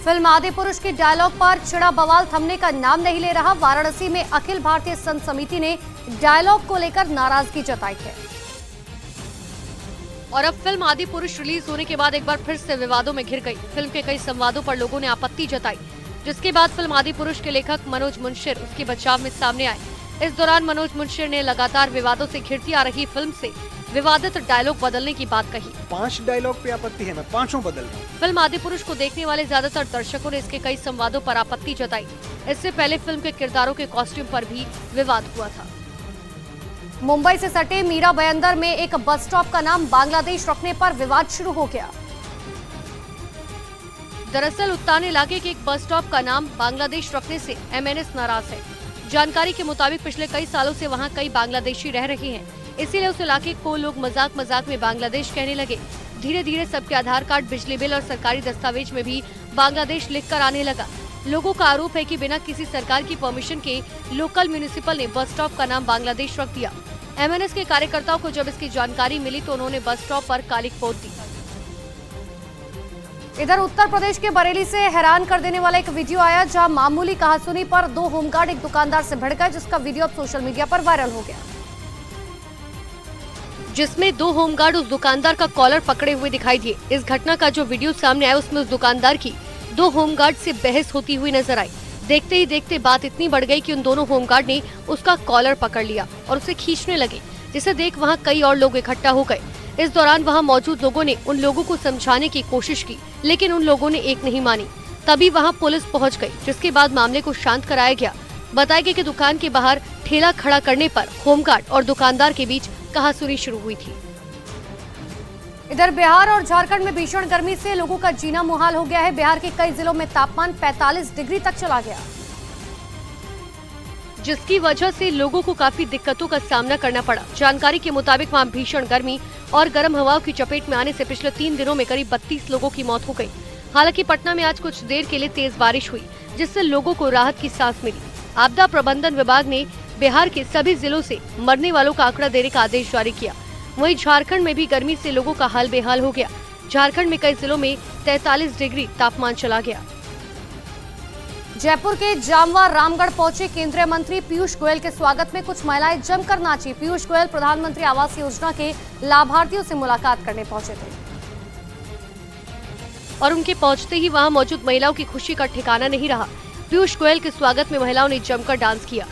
Speaker 11: फिल्म आदिपुरुष के डायलॉग पर छिड़ा बवाल थमने का नाम नहीं ले रहा। वाराणसी में अखिल भारतीय संत समिति ने डायलॉग को लेकर नाराजगी जताई है और अब फिल्म आदिपुरुष रिलीज होने के बाद एक बार फिर से विवादों में घिर गई। फिल्म के कई संवादों पर लोगों ने आपत्ति जताई, जिसके बाद फिल्म आदिपुरुष के लेखक मनोज मुंशिर उसके बचाव में सामने आए। इस दौरान मनोज मुंशिर ने लगातार विवादों से घिरती आ रही फिल्म से विवादित डायलॉग बदलने की बात कही।
Speaker 12: 5 डायलॉग पे आपत्ति है, मैं 5 बदल रहा हूं।
Speaker 11: फिल्म आदिपुरुष को देखने वाले ज्यादातर दर्शकों ने इसके कई संवादों पर आपत्ति जताई। इससे पहले फिल्म के किरदारों के कॉस्ट्यूम पर भी विवाद हुआ था। मुंबई से सटे मीरा बयंदर में एक बस स्टॉप का नाम बांग्लादेश रखने पर विवाद शुरू हो गया। दरअसल उत्तान इलाके के एक बस स्टॉप का नाम बांग्लादेश रखने से एमएनएस नाराज है। जानकारी के मुताबिक पिछले कई सालों से वहां कई बांग्लादेशी रह रहे हैं, इसीलिए उस इलाके को लोग मजाक मजाक में बांग्लादेश कहने लगे। धीरे धीरे सबके आधार कार्ड, बिजली बिल और सरकारी दस्तावेज में भी बांग्लादेश लिखकर आने लगा। लोगों का आरोप है कि बिना किसी सरकार की परमिशन के लोकल म्यूनिसिपल ने बस स्टॉप का नाम बांग्लादेश रख दिया। एमएनएस के कार्यकर्ताओं को जब इसकी जानकारी मिली तो उन्होंने बस स्टॉप पर कालिख पोत दी। इधर उत्तर प्रदेश के बरेली से हैरान कर देने वाला एक वीडियो आया, जहां मामूली कहासुनी पर 2 होमगार्ड एक दुकानदार से भिड़ गए, जिसका वीडियो अब सोशल मीडिया पर वायरल हो गया, जिसमें 2 होमगार्ड उस दुकानदार का कॉलर पकड़े हुए दिखाई दिए। इस घटना का जो वीडियो सामने आया उसमें उस दुकानदार की 2 होमगार्ड से बहस होती हुई नजर आई। देखते ही देखते बात इतनी बढ़ गई कि उन दोनों होमगार्ड ने उसका कॉलर पकड़ लिया और उसे खींचने लगे, जिसे देख वहां कई और लोग इकट्ठा हो गए। इस दौरान वहां मौजूद लोगों ने उन लोगों को समझाने की कोशिश की, लेकिन उन लोगों ने एक नहीं मानी। तभी वहां पुलिस पहुंच गई, जिसके बाद मामले को शांत कराया गया। बताया गया कि दुकान के बाहर ठेला खड़ा करने पर होमगार्ड और दुकानदार के बीच कहासुनी शुरू हुई थी। इधर बिहार और झारखंड में भीषण गर्मी से लोगों का जीना मुहाल हो गया है। बिहार के कई जिलों में तापमान 45 डिग्री तक चला गया, जिसकी वजह से लोगों को काफी दिक्कतों का सामना करना पड़ा। जानकारी के मुताबिक वहां भीषण गर्मी और गर्म हवाओं की चपेट में आने से पिछले 3 दिनों में करीब 32 लोगों की मौत हो गई। हालांकि पटना में आज कुछ देर के लिए तेज बारिश हुई, जिससे लोगों को राहत की सांस मिली। आपदा प्रबंधन विभाग ने बिहार के सभी जिलों से मरने वालों का आंकड़ा देने का आदेश जारी किया। वहीं झारखंड में भी गर्मी से लोगों का हाल बेहाल हो गया। झारखंड में कई जिलों में 43 डिग्री तापमान चला गया। जयपुर के जामवा रामगढ़ पहुंचे केंद्रीय मंत्री पीयूष गोयल के स्वागत में कुछ महिलाएं जमकर नाची। पीयूष गोयल प्रधानमंत्री आवास योजना के लाभार्थियों से मुलाकात करने पहुंचे थे और उनके पहुंचते ही वहां मौजूद महिलाओं की खुशी का ठिकाना नहीं रहा। पीयूष गोयल के स्वागत में महिलाओं ने जमकर डांस किया।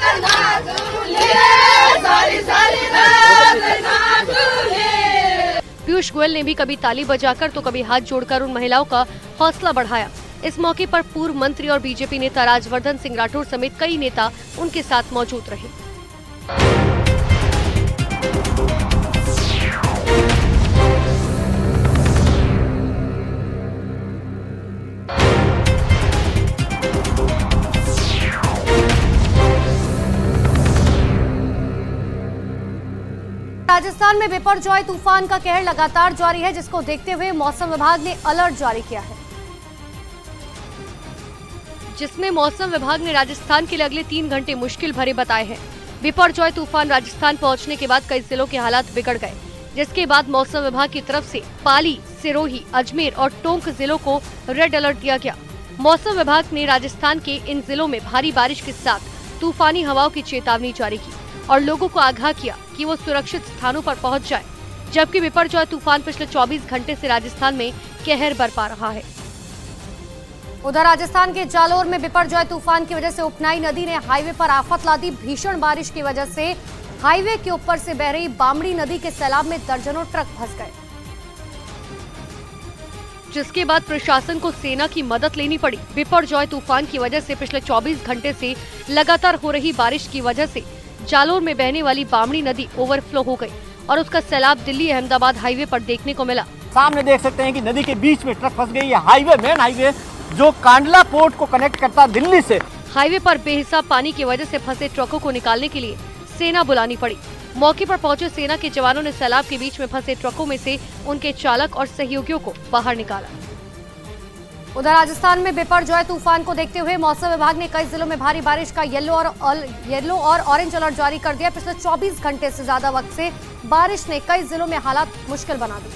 Speaker 11: पीयूष गोयल ने भी कभी ताली बजाकर तो कभी हाथ जोड़कर उन महिलाओं का हौसला बढ़ाया। इस मौके पर पूर्व मंत्री और बीजेपी नेता राजवर्धन सिंह राठौर समेत कई नेता उनके साथ मौजूद रहे। राजस्थान में बिपरजॉय तूफान का कहर लगातार जारी है, जिसको देखते हुए मौसम विभाग ने अलर्ट जारी किया है, जिसमें मौसम विभाग ने राजस्थान के लिए अगले 3 घंटे मुश्किल भरे बताए हैं। बिपरजॉय तूफान राजस्थान पहुंचने के बाद कई जिलों के हालात बिगड़ गए, जिसके बाद मौसम विभाग की तरफ से पाली, सिरोही, अजमेर और टोंक जिलों को रेड अलर्ट दिया गया। मौसम विभाग ने राजस्थान के इन जिलों में भारी बारिश के साथ तूफानी हवाओं की चेतावनी जारी की और लोगों को आगाह किया कि वो सुरक्षित स्थानों पर पहुंच जाएं। जबकि बिपरजॉय तूफान पिछले 24 घंटे से राजस्थान में कहर बरपा रहा है। उधर राजस्थान के जालोर में बिपरजॉय तूफान की वजह से उपनाई नदी ने हाईवे पर आफत ला दी। भीषण बारिश की वजह से हाईवे के ऊपर से बह रही बामड़ी नदी के सैलाब में दर्जनों ट्रक फंस गए, जिसके बाद प्रशासन को सेना की मदद लेनी पड़ी। बिपरजॉय तूफान की वजह से पिछले 24 घंटे से लगातार हो रही बारिश की वजह से जालोर में बहने वाली बामड़ी नदी ओवरफ्लो हो गई और उसका सैलाब दिल्ली अहमदाबाद हाईवे पर देखने को मिला।
Speaker 13: सामने देख सकते हैं कि नदी के बीच में ट्रक फंस गई है। हाईवे, मेन हाईवे जो कांडला पोर्ट को कनेक्ट करता दिल्ली से,
Speaker 11: हाईवे पर बेहिसाब पानी की वजह से फंसे ट्रकों को निकालने के लिए सेना बुलानी पड़ी। मौके पर पहुंचे सेना के जवानों ने सैलाब के बीच में फंसे ट्रकों में से उनके चालक और सहयोगियों को बाहर निकाला। उधर राजस्थान में बिपरजॉय तूफान को देखते हुए मौसम विभाग ने कई जिलों में भारी बारिश का येलो और ऑरेंज अलर्ट जारी कर दिया। पिछले 24 घंटे से ज्यादा वक्त से बारिश ने कई जिलों में हालात मुश्किल बना दी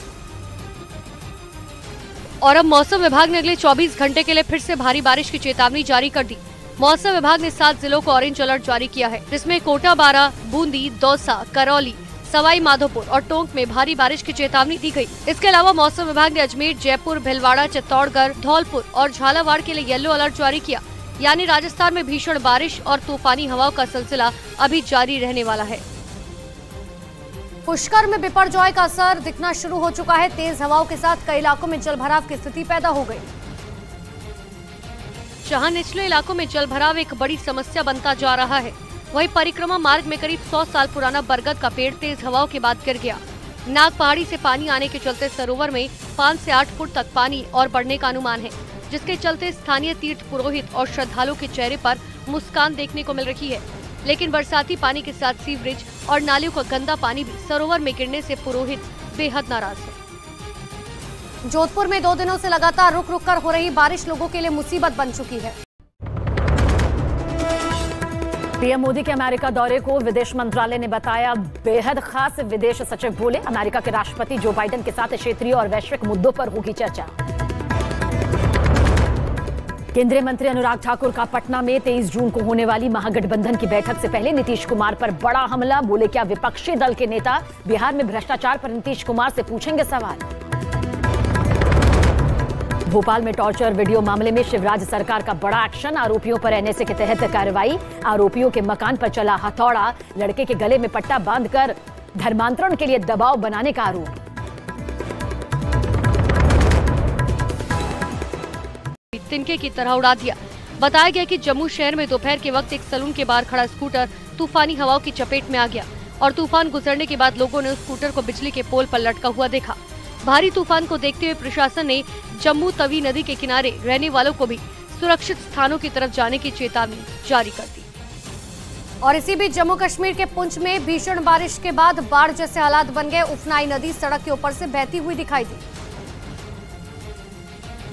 Speaker 11: और अब मौसम विभाग ने अगले 24 घंटे के लिए फिर से भारी बारिश की चेतावनी जारी कर दी। मौसम विभाग ने 7 जिलों को ऑरेंज अलर्ट जारी किया है, जिसमें कोटा, बारां, बूंदी, दौसा, करौली, सवाई माधोपुर और टोंक में भारी बारिश की चेतावनी दी गई। इसके अलावा मौसम विभाग ने अजमेर, जयपुर, भीलवाड़ा, चित्तौड़गढ़, धौलपुर और झालावाड़ के लिए येलो अलर्ट जारी किया। यानी राजस्थान में भीषण बारिश और तूफानी हवाओं का सिलसिला अभी जारी रहने वाला है। पुष्कर में बिपरजॉय का असर दिखना शुरू हो चुका है। तेज हवाओं के साथ कई इलाकों में जलभराव की स्थिति पैदा हो गई। जहां निचले इलाकों में जलभराव एक बड़ी समस्या बनता जा रहा है, वहीं परिक्रमा मार्ग में करीब 100 साल पुराना बरगद का पेड़ तेज हवाओं के बाद गिर गया। नाग पहाड़ी से पानी आने के चलते सरोवर में 5 से 8 फुट तक पानी और बढ़ने का अनुमान है, जिसके चलते स्थानीय तीर्थ पुरोहित और श्रद्धालुओं के चेहरे पर मुस्कान देखने को मिल रही है। लेकिन बरसाती पानी के साथ सीवरेज और नालियों का गंदा पानी भी सरोवर में गिरने से पुरोहित बेहद नाराज है। जोधपुर में 2 दिनों से लगातार रुक रुक कर हो रही बारिश लोगों के लिए मुसीबत बन चुकी है।
Speaker 14: पीएम मोदी के अमेरिका दौरे को विदेश मंत्रालय ने बताया बेहद खास। विदेश सचिव बोले, अमेरिका के राष्ट्रपति जो बाइडेन के साथ क्षेत्रीय और वैश्विक मुद्दों पर होगी चर्चा। केंद्रीय मंत्री अनुराग ठाकुर का पटना में 23 जून को होने वाली महागठबंधन की बैठक से पहले नीतीश कुमार पर बड़ा हमला। बोले, क्या विपक्षी दल के नेता बिहार में भ्रष्टाचार पर नीतीश कुमार से पूछेंगे सवाल। भोपाल में टॉर्चर वीडियो मामले में शिवराज सरकार का बड़ा एक्शन। आरोपियों पर एनएसए के तहत कार्रवाई। आरोपियों के मकान पर चला हथौड़ा। लड़के के गले में पट्टा बांधकर धर्मांतरण के लिए दबाव बनाने का आरोप।
Speaker 11: तिनके की तरह उड़ा दिया। बताया गया कि जम्मू शहर में दोपहर के वक्त एक सैलून के बाहर खड़ा स्कूटर तूफानी हवाओं की चपेट में आ गया और तूफान गुजरने के बाद लोगों ने उस स्कूटर को बिजली के पोल पर लटका हुआ देखा। भारी तूफान को देखते हुए प्रशासन ने जम्मू तवी नदी के किनारे रहने वालों को भी सुरक्षित स्थानों की तरफ जाने की चेतावनी जारी कर दी।
Speaker 14: और इसी बीच जम्मू कश्मीर के पुंछ में भीषण बारिश के बाद बाढ़ जैसे हालात बन गए। उफनाई नदी सड़क के ऊपर से बहती हुई दिखाई दी,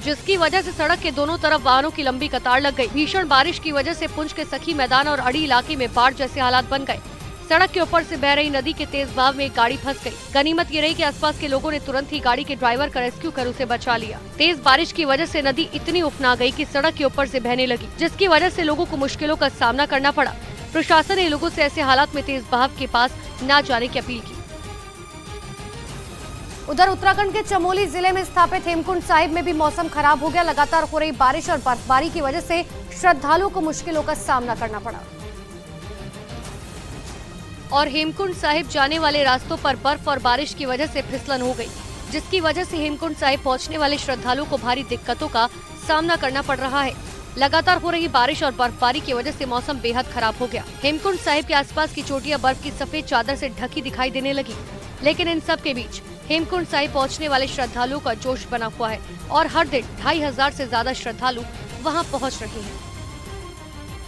Speaker 11: जिसकी वजह से सड़क के दोनों तरफ वाहनों की लंबी कतार लग गई। भीषण बारिश की वजह से पुंछ के सखी मैदान और अड़ी इलाके में बाढ़ जैसे हालात बन गए। सड़क के ऊपर से बह रही नदी के तेज बहाव में एक गाड़ी फंस गई। गनीमत ये रही कि आसपास के लोगों ने तुरंत ही गाड़ी के ड्राइवर का रेस्क्यू कर उसे बचा लिया। तेज बारिश की वजह से नदी इतनी उफना गई कि सड़क के ऊपर से बहने लगी, जिसकी वजह से लोगों को मुश्किलों का सामना करना पड़ा। प्रशासन ने लोगों से ऐसे हालात में तेज बहाव के पास न जाने की अपील की।
Speaker 14: उधर उत्तराखंड के चमोली जिले में स्थापित हेमकुंड साहिब में भी मौसम खराब हो गया। लगातार हो रही बारिश और बर्फबारी की वजह से श्रद्धालुओं को मुश्किलों का सामना करना पड़ा
Speaker 11: और हेमकुंड साहिब जाने वाले रास्तों पर बर्फ और बारिश की वजह से फिसलन हो गई, जिसकी वजह से हेमकुंड साहिब पहुंचने वाले श्रद्धालुओं को भारी दिक्कतों का सामना करना पड़ रहा है। लगातार हो रही बारिश और बर्फबारी की वजह से मौसम बेहद खराब हो गया। हेमकुंड साहिब के आसपास की चोटियां बर्फ की सफेद चादर से ढकी दिखाई देने लगी, लेकिन इन सब के बीच हेमकुंड साहिब पहुंचने वाले श्रद्धालुओं का जोश बना हुआ है और हर दिन 2500 से ज्यादा श्रद्धालु वहां पहुंच रहे हैं।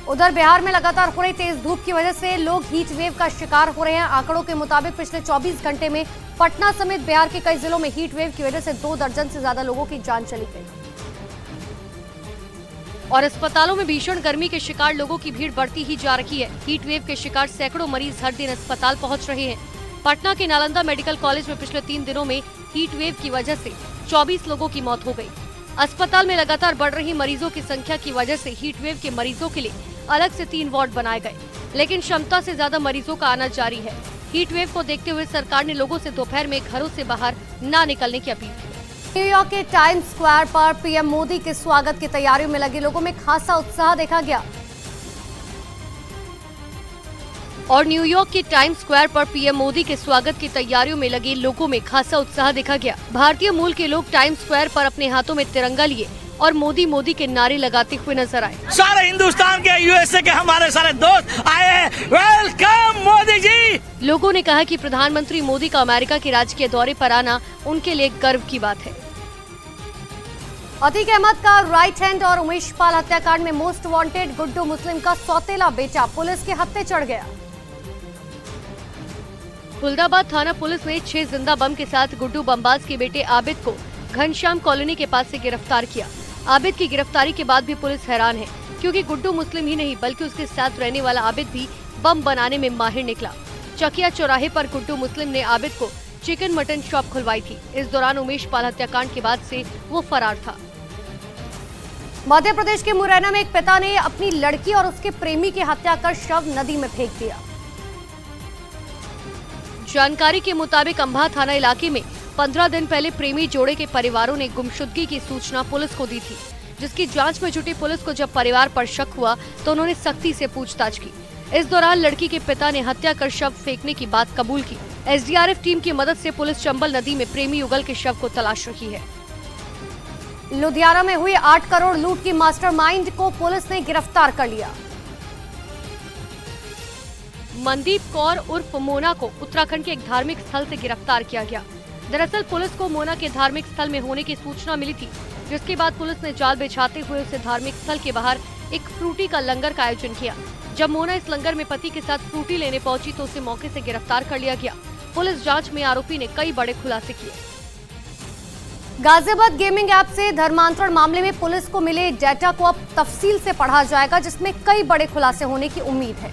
Speaker 14: उधर बिहार में लगातार हो रही तेज धूप की वजह से लोग हीट वेव का शिकार हो रहे हैं। आंकड़ों के मुताबिक पिछले 24 घंटे में पटना समेत बिहार के कई जिलों में हीट वेव की वजह से 2 दर्जन से ज्यादा लोगों की जान चली गई
Speaker 11: और अस्पतालों में भीषण गर्मी के शिकार लोगों की भीड़ बढ़ती ही जा रही है। हीट वेव के शिकार सैकड़ों मरीज हर दिन अस्पताल पहुंच रहे हैं। पटना के नालंदा मेडिकल कॉलेज में पिछले 3 दिनों में हीट वेव की वजह से 24 लोगों की मौत हो गई। अस्पताल में लगातार बढ़ रही मरीजों की संख्या की वजह से हीट वेव के मरीजों के लिए अलग से 3 वार्ड बनाए गए, लेकिन क्षमता से ज्यादा मरीजों का आना जारी है। हीट वेव को देखते हुए सरकार ने लोगों से दोपहर में घरों से बाहर न निकलने की अपील की।
Speaker 14: न्यूयॉर्क के टाइम्स स्क्वायर पर पीएम मोदी के स्वागत की तैयारियों में लगे लोगों में खासा उत्साह देखा गया
Speaker 11: और न्यूयॉर्क के टाइम्स स्क्वायर पर पीएम मोदी के स्वागत की तैयारियों में लगे लोगों में खासा उत्साह देखा गया। भारतीय मूल के लोग टाइम्स स्क्वायर पर अपने हाथों में तिरंगा लिए और मोदी मोदी के नारे लगाते हुए नजर आए।
Speaker 15: सारे हिंदुस्तान के यूएसए के हमारे सारे दोस्त आए हैं, वेलकम मोदी जी।
Speaker 11: लोगों ने कहा कि प्रधानमंत्री मोदी का अमेरिका के राजकीय दौरे पर आना उनके लिए गर्व की बात है।
Speaker 14: अतीक अहमद का राइट हैंड और उमेश पाल हत्याकांड में मोस्ट वांटेड गुड्डू मुस्लिम का सौतेला बेटा पुलिस के हत्थे चढ़ गया।
Speaker 11: खुलदाबाद थाना पुलिस ने 6 जिंदा बम के साथ गुड्डू बमबाज के बेटे आबिद को घनश्याम कॉलोनी के पास से गिरफ्तार किया। आबिद की गिरफ्तारी के बाद भी पुलिस हैरान है, क्योंकि गुड्डू मुस्लिम ही नहीं बल्कि उसके साथ रहने वाला आबिद भी बम बनाने में माहिर निकला। चकिया चौराहे पर गुड्डू मुस्लिम ने आबिद को चिकन मटन शॉप खुलवाई थी। इस दौरान उमेश पाल हत्याकांड के बाद से वो फरार था।
Speaker 14: मध्य प्रदेश के मुरैना में एक पिता ने अपनी लड़की और उसके प्रेमी की हत्या कर शव नदी में फेंक दिया।
Speaker 11: जानकारी के मुताबिक अंबा थाना इलाके में 15 दिन पहले प्रेमी जोड़े के परिवारों ने गुमशुदगी की सूचना पुलिस को दी थी, जिसकी जांच में जुटी पुलिस को जब परिवार पर शक हुआ तो उन्होंने सख्ती से पूछताछ की। इस दौरान लड़की के पिता ने हत्या कर शव फेंकने की बात कबूल की। एसडीआरएफ टीम की मदद से पुलिस चंबल नदी में प्रेमी युगल के शव को तलाश रही है।
Speaker 14: लुधियाना में हुई 8 करोड़ लूट की मास्टरमाइंड को पुलिस ने गिरफ्तार कर लिया।
Speaker 11: मनदीप कौर उर्फ मोना को उत्तराखंड के एक धार्मिक स्थल से गिरफ्तार किया गया। दरअसल पुलिस को मोना के धार्मिक स्थल में होने की सूचना मिली थी, जिसके बाद पुलिस ने जाल बिछाते हुए उसे धार्मिक स्थल के बाहर एक फ्रूटी का लंगर का आयोजन किया। जब मोना इस लंगर में पति के साथ फ्रूटी लेने पहुंची तो उसे मौके से गिरफ्तार कर लिया गया। पुलिस जांच में आरोपी ने कई बड़े खुलासे किए।
Speaker 14: गाजियाबाद गेमिंग ऐप से धर्मांतरण मामले में पुलिस को मिले डेटा को अब तफसील से पढ़ा जाएगा, जिसमें कई बड़े खुलासे होने की उम्मीद है।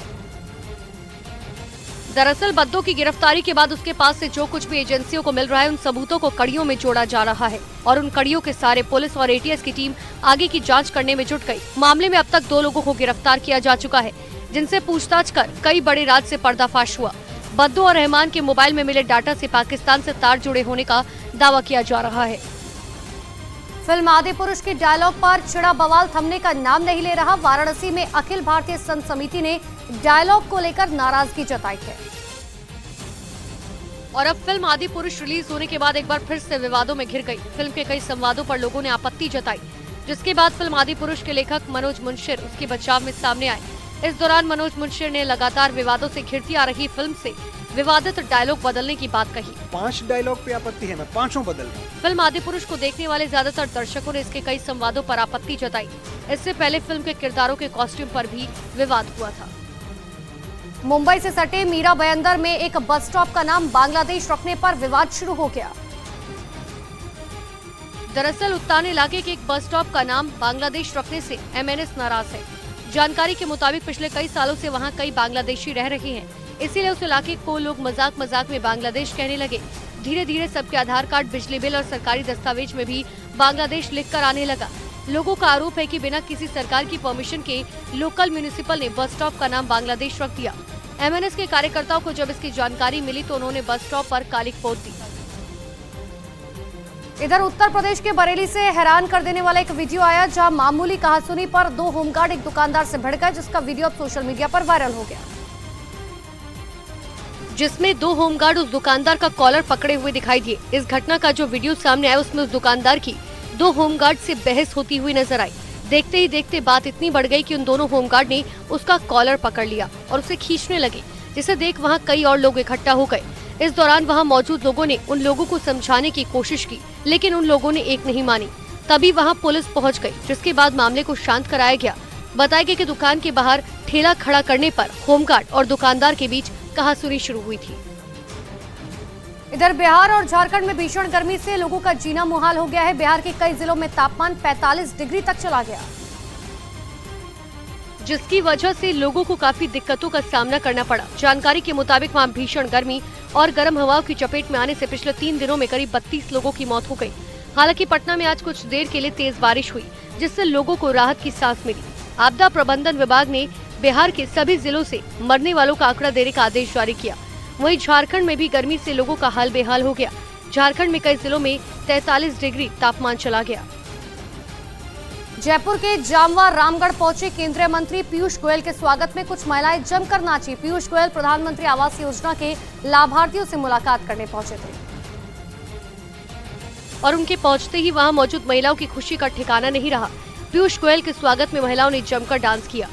Speaker 11: दरअसल बद्दो की गिरफ्तारी के बाद उसके पास से जो कुछ भी एजेंसियों को मिल रहा है उन सबूतों को कड़ियों में जोड़ा जा रहा है और उन कड़ियों के सारे पुलिस और एटीएस की टीम आगे की जांच करने में जुट गई। मामले में अब तक 2 लोगों को गिरफ्तार किया जा चुका है, जिनसे पूछताछ कर कई बड़े राज से पर्दाफाश हुआ। बद्दो और रहमान के मोबाइल में मिले डाटा से पाकिस्तान से तार जुड़े होने का दावा किया जा रहा है।
Speaker 14: फिल्म आदिपुरुष के डायलॉग पर छिड़ा बवाल थमने का नाम नहीं ले रहा। वाराणसी में अखिल भारतीय संत समिति ने डायलॉग को लेकर नाराजगी जताई है
Speaker 11: और अब फिल्म आदिपुरुष रिलीज होने के बाद एक बार फिर से विवादों में घिर गई। फिल्म के कई संवादों पर लोगों ने आपत्ति जताई, जिसके बाद फिल्म आदिपुरुष के लेखक मनोज मुंशिर उसके बचाव में सामने आए। इस दौरान मनोज मुंशिर ने लगातार विवादों से घिरती आ रही फिल्म से विवादित डायलॉग बदलने की बात कही।
Speaker 12: 5 डायलॉग पे आपत्ति है, मैं 5 बदल रहा हूं।
Speaker 11: फिल्म आदिपुरुष को देखने वाले ज्यादातर दर्शकों ने इसके कई संवादों पर आपत्ति जताई। इससे पहले फिल्म के किरदारों के कॉस्ट्यूम पर भी विवाद हुआ था। मुंबई से सटे मीरा बयंदर में एक बस स्टॉप का नाम बांग्लादेश रखने पर विवाद शुरू हो गया। दरअसल उत्तान इलाके के एक बस स्टॉप का नाम बांग्लादेश रखने से MNS नाराज है। जानकारी के मुताबिक पिछले कई सालों से वहां कई बांग्लादेशी रह रहे हैं, इसीलिए उस इलाके को लोग मजाक मजाक में बांग्लादेश कहने लगे। धीरे धीरे सबके आधार कार्ड, बिजली बिल और सरकारी दस्तावेज में भी बांग्लादेश लिखकर आने लगा। लोगों का आरोप है कि बिना किसी सरकार की परमिशन के लोकल म्यूनिसिपल ने बस स्टॉप का नाम बांग्लादेश रख दिया। MNS के कार्यकर्ताओं को जब इसकी जानकारी मिली तो उन्होंने बस स्टॉप पर कालिख पोत दी। इधर उत्तर प्रदेश के बरेली से हैरान कर देने वाला एक वीडियो आया, जहां मामूली कहासुनी पर 2 होमगार्ड एक दुकानदार से भिड़ गए, जिसका वीडियो अब सोशल मीडिया पर वायरल हो गया, जिसमें 2 होमगार्ड उस दुकानदार का कॉलर पकड़े हुए दिखाई दिए। इस घटना का जो वीडियो सामने आया उसमें उस दुकानदार की 2 होमगार्ड से बहस होती हुई नजर आई। देखते ही देखते बात इतनी बढ़ गई कि उन दोनों होमगार्ड ने उसका कॉलर पकड़ लिया और उसे खींचने लगे, जिसे देख वहां कई और लोग इकट्ठा हो गए। इस दौरान वहां मौजूद लोगों ने उन लोगों को समझाने की कोशिश की, लेकिन उन लोगों ने एक नहीं मानी। तभी वहां पुलिस पहुंच गई, जिसके बाद मामले को शांत कराया गया। बताया गया कि दुकान के बाहर ठेला खड़ा करने पर होमगार्ड और दुकानदार के बीच कहासुनी शुरू हुई थी। इधर बिहार और झारखंड में भीषण गर्मी से लोगों का जीना मुहाल हो गया है। बिहार के कई जिलों में तापमान 45 डिग्री तक चला गया, जिसकी वजह से लोगों को काफी दिक्कतों का सामना करना पड़ा। जानकारी के मुताबिक वहां भीषण गर्मी और गर्म हवाओं की चपेट में आने से पिछले 3 दिनों में करीब 32 लोगों की मौत हो गई। हालांकि पटना में आज कुछ देर के लिए तेज बारिश हुई, जिससे लोगों को राहत की सांस मिली। आपदा प्रबंधन विभाग ने बिहार के सभी जिलों से मरने वालों का आंकड़ा देने का आदेश जारी किया। वहीं झारखंड में भी गर्मी से लोगों का हाल बेहाल हो गया। झारखंड में कई जिलों में 43 डिग्री तापमान चला गया। जयपुर के जामवा रामगढ़ पहुंचे केंद्रीय मंत्री पीयूष गोयल के स्वागत में कुछ महिलाएं जमकर नाची। पीयूष गोयल प्रधानमंत्री आवास योजना के लाभार्थियों से मुलाकात करने पहुंचे थे और उनके पहुंचते ही वहां मौजूद महिलाओं की खुशी का ठिकाना नहीं रहा। पीयूष गोयल के स्वागत में महिलाओं ने जमकर डांस किया।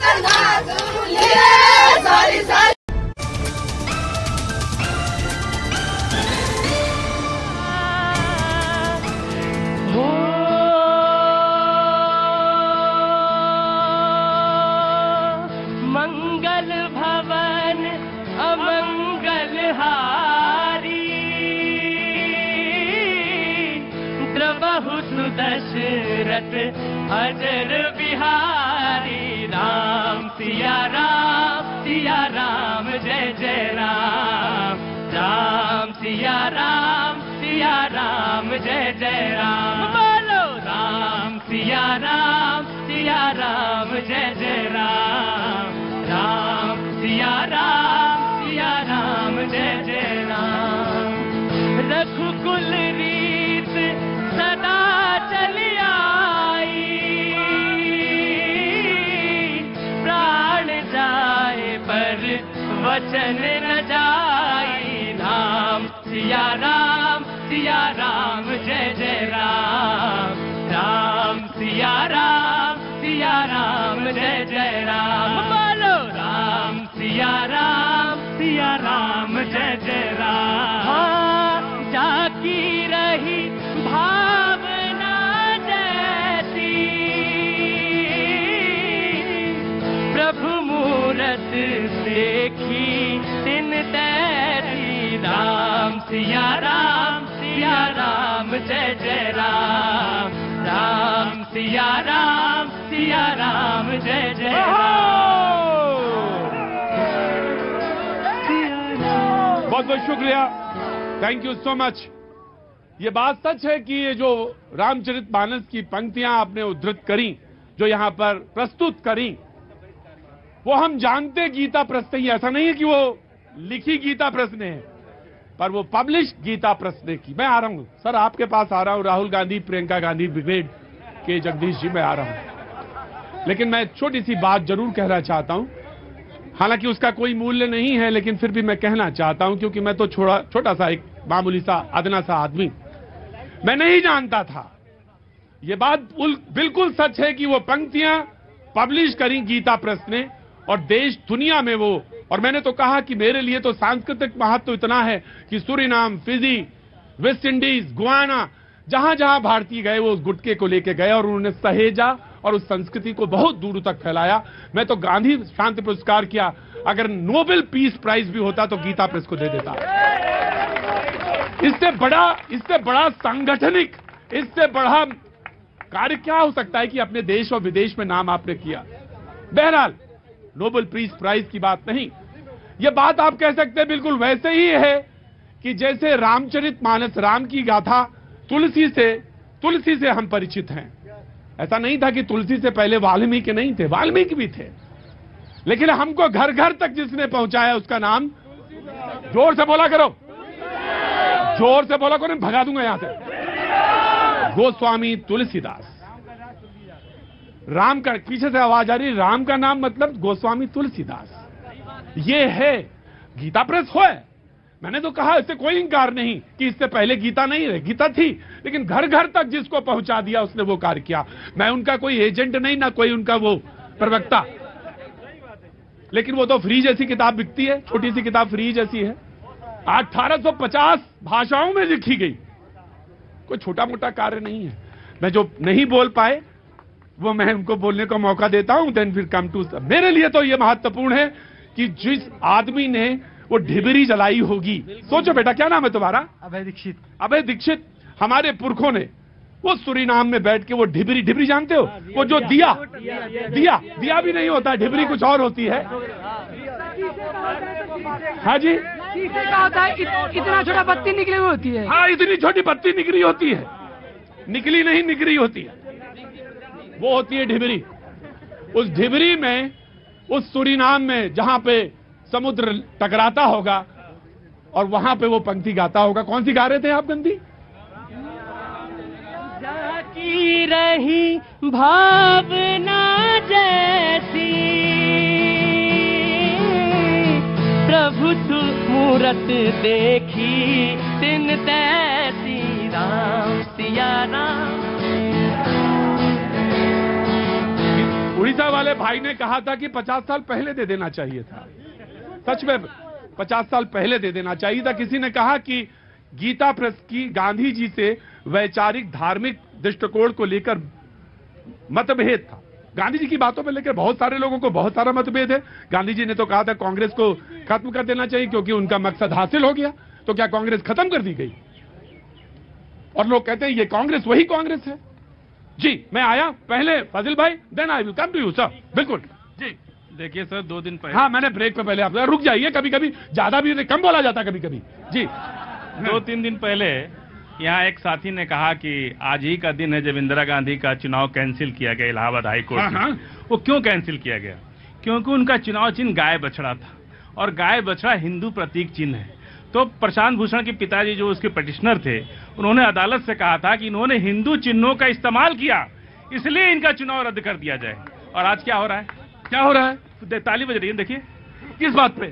Speaker 1: मंगल भवन अमंगल हारी, द्रवहु सुदशरथ अजर बिहारी। राम सिया राम जय जय राम। राम सिया राम जय जय राम। बोलो राम सिया राम जय जय राम। राम सिया राम जय जय राम। रघुकुल रीत सदा चली आई, प्राण जाए पर वचन न जाई। राम सिया राम जय जय राम। राम सिया राम जय जय राम। बोलो राम सिया राम जय जय राम। हाँ, जाकी रही भावना जैसी, प्रभु मूरत देखी दिन तैसी। राम सिया राम जय जय राम। राम सिया राम जय जय राम।
Speaker 2: बहुत बहुत शुक्रिया, थैंक यू सो मच। ये बात सच है कि ये जो रामचरितमानस की पंक्तियां आपने उद्धृत करी, जो यहां पर प्रस्तुत करी, वो हम जानते गीता प्रश्न ही, ऐसा नहीं है कि वो लिखी गीता प्रश्न है, पर वो पब्लिश गीता प्रश्न की। मैं आ रहा हूं सर, आपके पास आ रहा हूं। राहुल गांधी, प्रियंका गांधी ब्रिगेड के जगदीश जी, मैं आ रहा हूं। लेकिन मैं छोटी सी बात जरूर कहना चाहता हूं, हालांकि उसका कोई मूल्य नहीं है, लेकिन फिर भी मैं कहना चाहता हूं, क्योंकि मैं तो छोटा सा एक मामूली सा अदना सा आदमी, मैं नहीं जानता था ये बात बिल्कुल सच है कि वो पंक्तियां पब्लिश करी गीता प्रेस ने और देश दुनिया में वो, और मैंने तो कहा कि मेरे लिए तो सांस्कृतिक महत्व इतना है कि Suriname, Fiji, West Indies, Guana, जहां जहां भारतीय गए वो उस गुटके को लेके गए और उन्होंने सहेजा और उस संस्कृति को बहुत दूर तक फैलाया। मैं तो गांधी शांति पुरस्कार किया, अगर नोबेल पीस प्राइज भी होता तो गीता प्रेस को दे देता। इससे बड़ा सांगठनिक, इससे बड़ा कार्य क्या हो सकता है कि अपने देश और विदेश में नाम आपने किया। बहरहाल नोबेल पीस प्राइज की बात नहीं, यह बात आप कह सकते हैं बिल्कुल वैसे ही है कि जैसे रामचरितमानस, राम की गाथा तुलसी से हम परिचित हैं। ऐसा नहीं था कि तुलसी से पहले वाल्मीकि नहीं थे, वाल्मीकि भी थे, लेकिन हमको घर घर तक जिसने पहुंचाया उसका नाम, जोर से बोला करो, जोर से बोला करो, भगा दूंगा यहां से, गोस्वामी तुलसीदास। राम का, पीछे से आवाज आ रही, राम का नाम मतलब गोस्वामी तुलसीदास। ये है गीता प्रेस हो है। मैंने तो कहा इससे कोई इंकार नहीं कि इससे पहले गीता नहीं रही, गीता थी, लेकिन घर घर तक जिसको पहुंचा दिया उसने वो कार्य किया। मैं उनका कोई एजेंट नहीं, ना कोई उनका वो प्रवक्ता, लेकिन वो तो फ्री जैसी किताब बिकती है, छोटी सी किताब फ्री जैसी है, 1850 भाषाओं में लिखी गई, कोई छोटा मोटा कार्य नहीं है। मैं जो नहीं बोल पाए वो मैं उनको बोलने का मौका देता हूं, देन फिर कम टू। मेरे लिए तो ये महत्वपूर्ण है कि जिस आदमी ने वो ढिबरी जलाई होगी, सोचो बेटा क्या नाम है तुम्हारा?
Speaker 12: अभय दीक्षित।
Speaker 2: अभय दीक्षित, हमारे पुरखों ने वो सूरीनाम में बैठ के वो ढिबरी जानते हो, वो जो दिया भी नहीं होता, ढिबरी कुछ और होती है। हाँ जी,
Speaker 9: क्या होता है, इतना छोटा बत्ती निकली हुई होती है।
Speaker 2: हाँ, इतनी छोटी बत्ती निकली होती है, निकली नहीं निकली होती है, वो होती है ढिबरी। उस ढिबरी में, उस सूरीनाम में जहां पे समुद्र टकराता होगा और वहां पे वो पंक्ति गाता होगा। कौन सी गा रहे थे आप गंदी?
Speaker 1: की रही भावना जैसी प्रभु तू मूरत देखी तिन तैसी राम सिया राम।
Speaker 2: उड़ीसा वाले भाई ने कहा था कि 50 साल पहले दे देना चाहिए था। सच में 50 साल पहले दे देना चाहिए था। किसी ने कहा कि गीता प्रेस की गांधी जी से वैचारिक धार्मिक दृष्टिकोण को लेकर मतभेद था। गांधी जी की बातों पर लेकर बहुत सारे लोगों को बहुत सारा मतभेद है। गांधी जी ने तो कहा था कांग्रेस को खत्म कर देना चाहिए क्योंकि उनका मकसद हासिल हो गया। तो क्या कांग्रेस खत्म कर दी गई? और लोग कहते हैं ये कांग्रेस वही कांग्रेस है। जी, मैं आया पहले फजिल भाई, then I will come to you sir. बिल्कुल जी।
Speaker 5: देखिए सर, 2 दिन पहले,
Speaker 2: हाँ मैंने ब्रेक पे पहले आप रुक जाइए, कभी कभी ज्यादा भी कम बोला जाता कभी कभी जी।
Speaker 5: 2-3 दिन पहले यहाँ एक साथी ने कहा कि आज ही का दिन है जब इंदिरा गांधी का चुनाव कैंसिल किया गया इलाहाबाद हाई कोर्ट में। वो क्यों कैंसिल किया गया? क्योंकि उनका चुनाव चिन्ह गाय बछड़ा था और गाय बछड़ा हिंदू प्रतीक चिन्ह है। तो प्रशांत भूषण के पिताजी जो उसके पटिशनर थे, उन्होंने अदालत से कहा था कि इन्होंने हिंदू चिन्हों का इस्तेमाल किया, इसलिए इनका चुनाव रद्द कर दिया जाए। और आज क्या हो रहा है?
Speaker 2: क्या हो रहा है?
Speaker 5: ताली बज रही है। देखिए
Speaker 2: किस बात पे?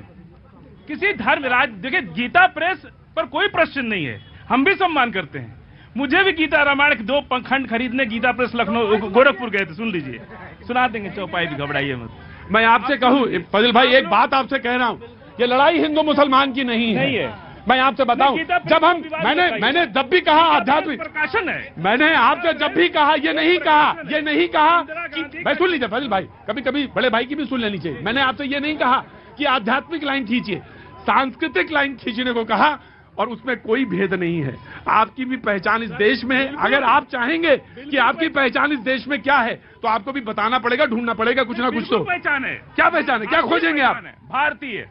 Speaker 5: किसी धर्म राज, देखिए गीता प्रेस पर कोई प्रश्न नहीं है, हम भी सम्मान करते हैं। मुझे भी गीता रामायण के 2 खंड खरीदने गीता प्रेस लखनऊ गोरखपुर गए थे, सुन लीजिए, सुना देंगे चौपाई भी, घबराइए मत।
Speaker 2: मैं आपसे कहूं फजिल भाई, एक बात आपसे कह रहा हूं, ये लड़ाई हिंदू मुसलमान की नहीं है। मैं आपसे बताऊं, जब हम मैंने जब भी कहा आध्यात्मिक
Speaker 5: प्रकाशन है,
Speaker 2: मैंने आपसे जब भी कहा ये नहीं कहा कि मैं, सुन लीजिए फजिल भाई, कभी कभी बड़े भाई की भी सुन लेनी चाहिए। मैंने आपसे ये नहीं कहा कि आध्यात्मिक लाइन खींचिए, सांस्कृतिक लाइन खींचने को कहा, और उसमें कोई भेद नहीं है। आपकी भी पहचान इस देश में है। अगर आप चाहेंगे कि आपकी पहचान इस देश में क्या है तो आपको भी बताना पड़ेगा, ढूंढना पड़ेगा कुछ ना कुछ। तो
Speaker 5: पहचान है।
Speaker 2: क्या पहचान है? क्या खोजेंगे आप?
Speaker 5: भारतीय।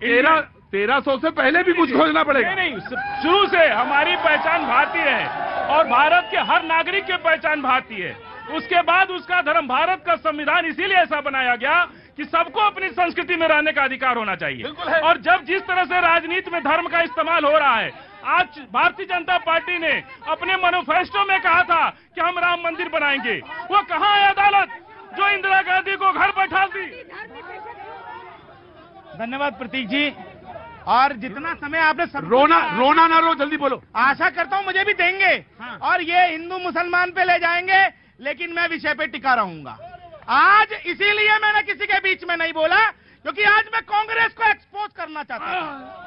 Speaker 2: 1300 से पहले भी कुछ खोजना पड़ेगा।
Speaker 5: नहीं, शुरू से हमारी पहचान भारतीय है और भारत के हर नागरिक की पहचान भारतीय है। उसके बाद उसका धर्म, भारत का संविधान इसीलिए ऐसा बनाया गया कि सबको अपनी संस्कृति में रहने का अधिकार होना चाहिए। और जब जिस तरह से राजनीति में धर्म का इस्तेमाल हो रहा है, आज भारतीय जनता पार्टी ने अपने मैनिफेस्टो में कहा था कि हम राम मंदिर बनाएंगे, वो कहां है अदालत जो इंदिरा गांधी को घर बैठा दी?
Speaker 16: धन्यवाद प्रतीक जी।
Speaker 5: और जितना समय आपने
Speaker 2: रोना ना रो, जल्दी बोलो।
Speaker 5: आशा करता हूँ मुझे भी देंगे और ये हिंदू मुसलमान पे ले जाएंगे, लेकिन मैं विषय पे टिका रहूंगा। आज इसीलिए मैंने किसी के बीच में नहीं बोला, क्योंकि आज मैं कांग्रेस को एक्सपोज करना चाहता हूँ।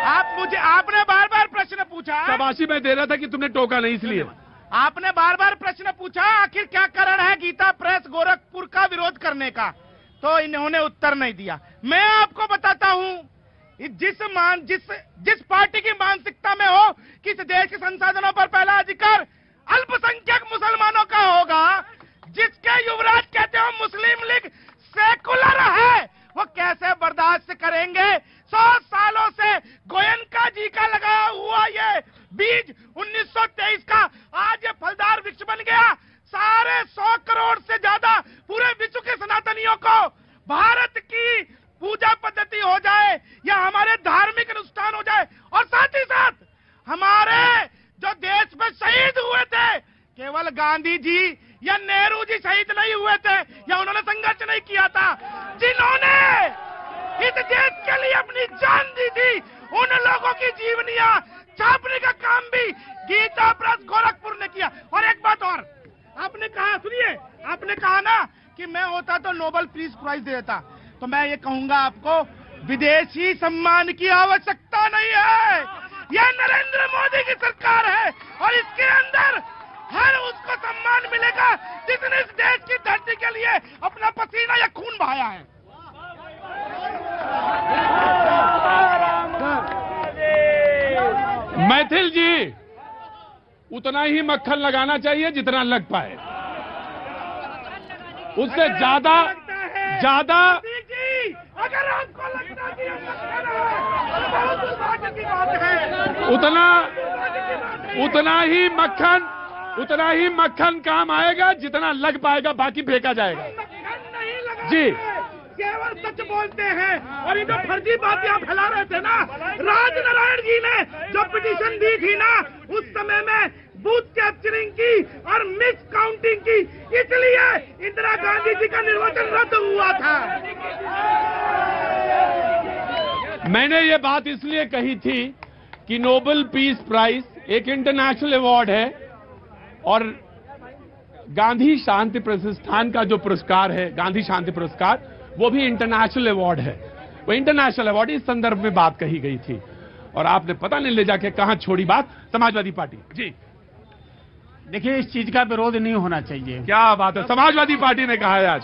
Speaker 5: आपने बार बार प्रश्न पूछा,
Speaker 2: शाबाशी मैं दे रहा था कि तुमने टोका नहीं, इसलिए
Speaker 5: आपने बार बार प्रश्न पूछा आखिर क्या कारण है गीता प्रेस गोरखपुर का विरोध करने का, तो इन्होंने उत्तर नहीं दिया। मैं आपको बताता हूं, जिस पार्टी की मानसिकता में हो कि इस देश के संसाधनों पर पहला अधिकार अल्पसंख्यक मुसलमानों का होगा, जिसके युवराज कहते हो मुस्लिम लीग सेकुलर है, वो कैसे बर्दाश्त करेंगे? 100 सालों से गोयनका जी का लगाया हुआ ये बीज 1923 का आज ये फलदार वृक्ष बन गया। सारे 100 करोड़ से ज्यादा पूरे विश्व के सनातनियों को भारत की पूजा पद्धति हो जाए या हमारे धार्मिक अनुष्ठान हो जाए, और साथ ही साथ हमारे जो देश में शहीद हुए थे, केवल गांधी जी या नेहरू जी शहीद नहीं हुए थे या उन्होंने संघर्ष नहीं किया था, जिन्होंने इस देश के लिए अपनी जान दी थी, उन लोगों की जीवनियां छापने का काम भी गीता प्रेस गोरखपुर ने किया। और एक बात और, आपने कहा, सुनिए, आपने कहा ना कि मैं होता तो नोबेल पीस प्राइज देता, तो मैं ये कहूंगा आपको, विदेशी सम्मान की आवश्यकता नहीं है। यह नरेंद्र मोदी की सरकार है और इसके अंदर हर उसको सम्मान मिलेगा जिसने इस देश की धरती के लिए अपना पसीना या खून बहाया है।
Speaker 2: मैथिल जी, उतना ही मक्खन लगाना चाहिए जितना लग पाए, उससे ज्यादा
Speaker 5: अगर आपको लगता है
Speaker 2: उतना ही मक्खन काम आएगा जितना लग पाएगा, बाकी फेंका जाएगा। जी,
Speaker 5: केवल सच बोलते हैं। और ये जो फर्जी बातें आप फैला रहे थे ना, राजनारायण जी ने जो पिटीशन दी थी ना, उस समय में बूथ कैप्चरिंग की और मिस काउंटिंग की, इसलिए इंदिरा गांधी जी का निर्वाचन रद्द हुआ था।
Speaker 2: मैंने ये बात इसलिए कही थी कि नोबेल पीस प्राइज एक इंटरनेशनल अवार्ड है और गांधी शांति प्रतिष्ठान का जो पुरस्कार है, गांधी शांति पुरस्कार, वो भी इंटरनेशनल अवार्ड है। वो इंटरनेशनल अवार्ड इस संदर्भ में बात कही गई थी और आपने पता नहीं ले जाके कहां छोड़ी बात समाजवादी पार्टी। जी
Speaker 5: देखिए, इस चीज का विरोध नहीं होना चाहिए।
Speaker 2: क्या बात है, समाजवादी पार्टी ने कहा है आज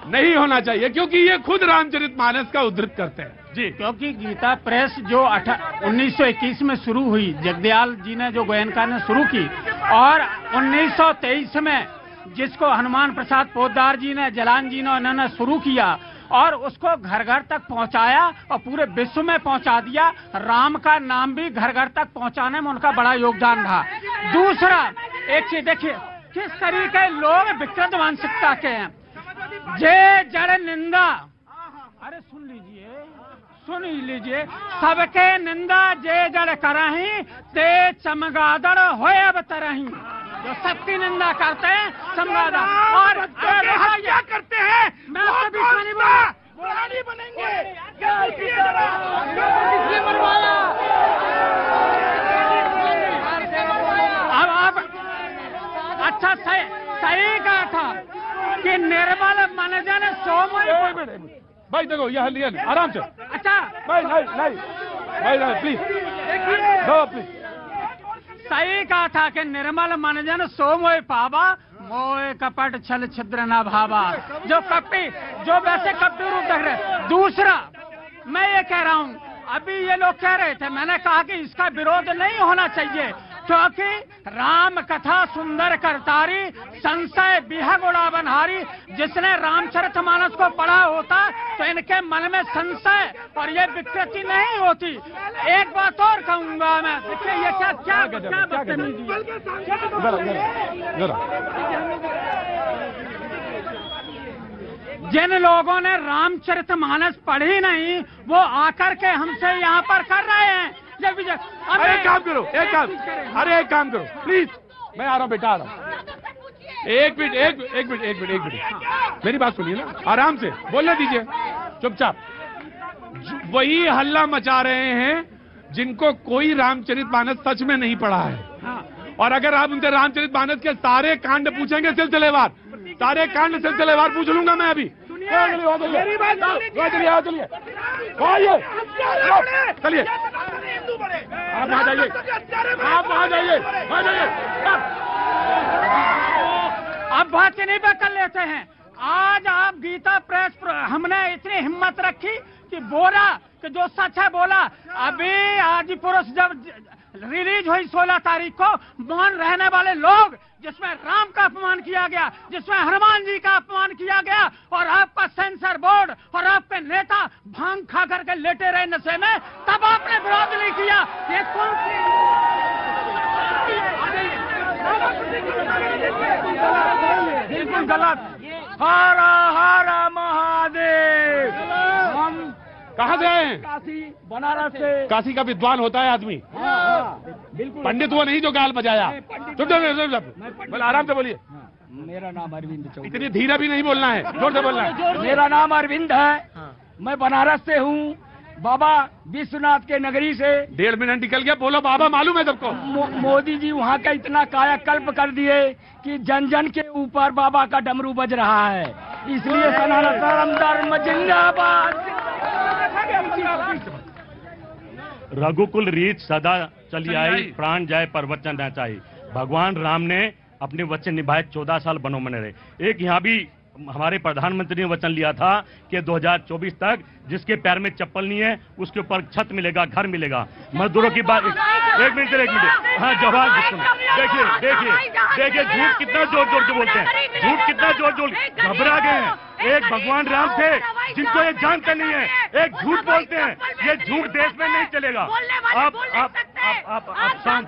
Speaker 2: नहीं होना चाहिए, क्योंकि ये खुद रामचरितमानस का उद्धृत करते हैं।
Speaker 5: जी, क्योंकि गीता प्रेस जो 1921 में शुरू हुई, जगदयाल जी ने जो गोयनका ने शुरू की, और 1923 में जिसको हनुमान प्रसाद पोद्दार जी ने, जलान जी ने, उन्होंने शुरू किया और उसको घर घर तक पहुंचाया और पूरे विश्व में पहुंचा दिया। राम का नाम भी घर घर तक पहुंचाने में उनका बड़ा योगदान रहा। दूसरा, एक चीज देखिए, किस तरीके लोग विकृत मानसिकता के हैं। जे जड़ निंदा, अरे सुन लीजिए, सबके निंदा जे जड़ करही, ते चमगादड़ होए अब तरही। जो सबकी निंदा करते हैं चमगादड़, और क्या करते हैं, मैं आपके बीच में नहीं बनेंगे। अब आप अच्छा सही कहा था कि निर्मल मनजन सोम।
Speaker 2: भाई देखो, यह लिया नहीं, आराम से।
Speaker 5: अच्छा
Speaker 2: भाई नहीं प्लीज
Speaker 5: सही कहा था कि निर्मल मनजन सो मोय पावा, मोय कपट छल छिद्र न भावा। जो वैसे कपटी रूप देख रहे। दूसरा, मैं ये कह रहा हूँ, अभी ये लोग कह रहे थे, मैंने कहा कि इसका विरोध नहीं होना चाहिए, क्योंकि राम कथा सुंदर करतारी, संशय बिहग उड़ावनहारी। जिसने रामचरितमानस को पढ़ा होता तो इनके मन में संशय और ये विकृति नहीं होती। एक बात और कहूंगा मैं, देखिए ये क्या बदतमीजी जिन लोगों ने रामचरितमानस पढ़ी नहीं, वो आकर के हमसे यहाँ पर कर रहे हैं।
Speaker 2: एक काम करो प्लीज, मैं आ रहा हूँ बेटा, आ रहा हूँ। एक मिनट मेरी बात सुनिए ना, आराम से बोलने दीजिए, चुपचाप। वही हल्ला मचा रहे हैं जिनको कोई रामचरितमानस सच में नहीं पढ़ा है। और अगर आप उनसे रामचरितमानस के सारे कांड पूछेंगे सिलसिलेवार, सारे कांड सिलसिलेवार पूछ लूंगा मैं अभी।
Speaker 5: मेरी बात
Speaker 2: चलिए आप वहां जाइए, आप वहां जाइए,
Speaker 9: अब बात नहीं पे कर लेते हैं। आज आप गीता प्रेस हमने इतनी हिम्मत रखी कि बोला कि जो सच है बोला। अभी आदि पुरुष जब रिलीज हुई 16 तारीख को, मौन रहने वाले लोग जिसमें राम का अपमान किया गया, जिसमें हनुमान जी का अपमान किया गया, और आपका सेंसर बोर्ड और आपके नेता भांग खा करके लेटे रहे नशे में, तब आपने विरोध नहीं किया। ये कौन सी बिल्कुल गलत। हर हर महादेव। हम
Speaker 2: कहाँ से आए हैं?
Speaker 9: काशी बनारस से।
Speaker 2: काशी का विद्वान होता है आदमी,
Speaker 9: बिल्कुल
Speaker 2: पंडित हुआ नहीं जो गाल बजाया। चुप आराम से बोलिए।
Speaker 9: मेरा नाम अरविंद चौधरी।
Speaker 2: इतनी धीरे भी नहीं बोलना है, जोर से बोलना है।
Speaker 9: मेरा नाम अरविंद है, मैं बनारस से हूँ, बाबा विश्वनाथ के नगरी से।
Speaker 2: 1.5 मिनट निकल गया, बोलो बाबा मालूम है सबको।
Speaker 9: मोदी जी वहाँ का इतना कायाकल्प कर दिए कि जन जन के ऊपर बाबा का डमरू बज रहा है, इसलिए सनातन धर्म जिंदाबाद।
Speaker 4: रघुकुल रीत सदा चली आई, प्राण जाए पर वचन न चाहिए। भगवान राम ने अपने वचन निभाए, 14 साल वनों में रहे। एक यहाँ भी हमारे प्रधानमंत्री ने वचन लिया था कि 2024 तक जिसके पैर में चप्पल नहीं है उसके ऊपर छत मिलेगा, घर मिलेगा। मजदूरों की बात। एक मिनट हाँ जवाब देखिए देखिए देखिए झूठ कितना जोर जोर के बोलते हैं, झूठ कितना जोर जोर, घबरा गए हैं। एक भगवान राम थे जिनको ये जानते नहीं है, एक झूठ बोलते हैं, ये झूठ देश में नहीं चलेगा। आप शांत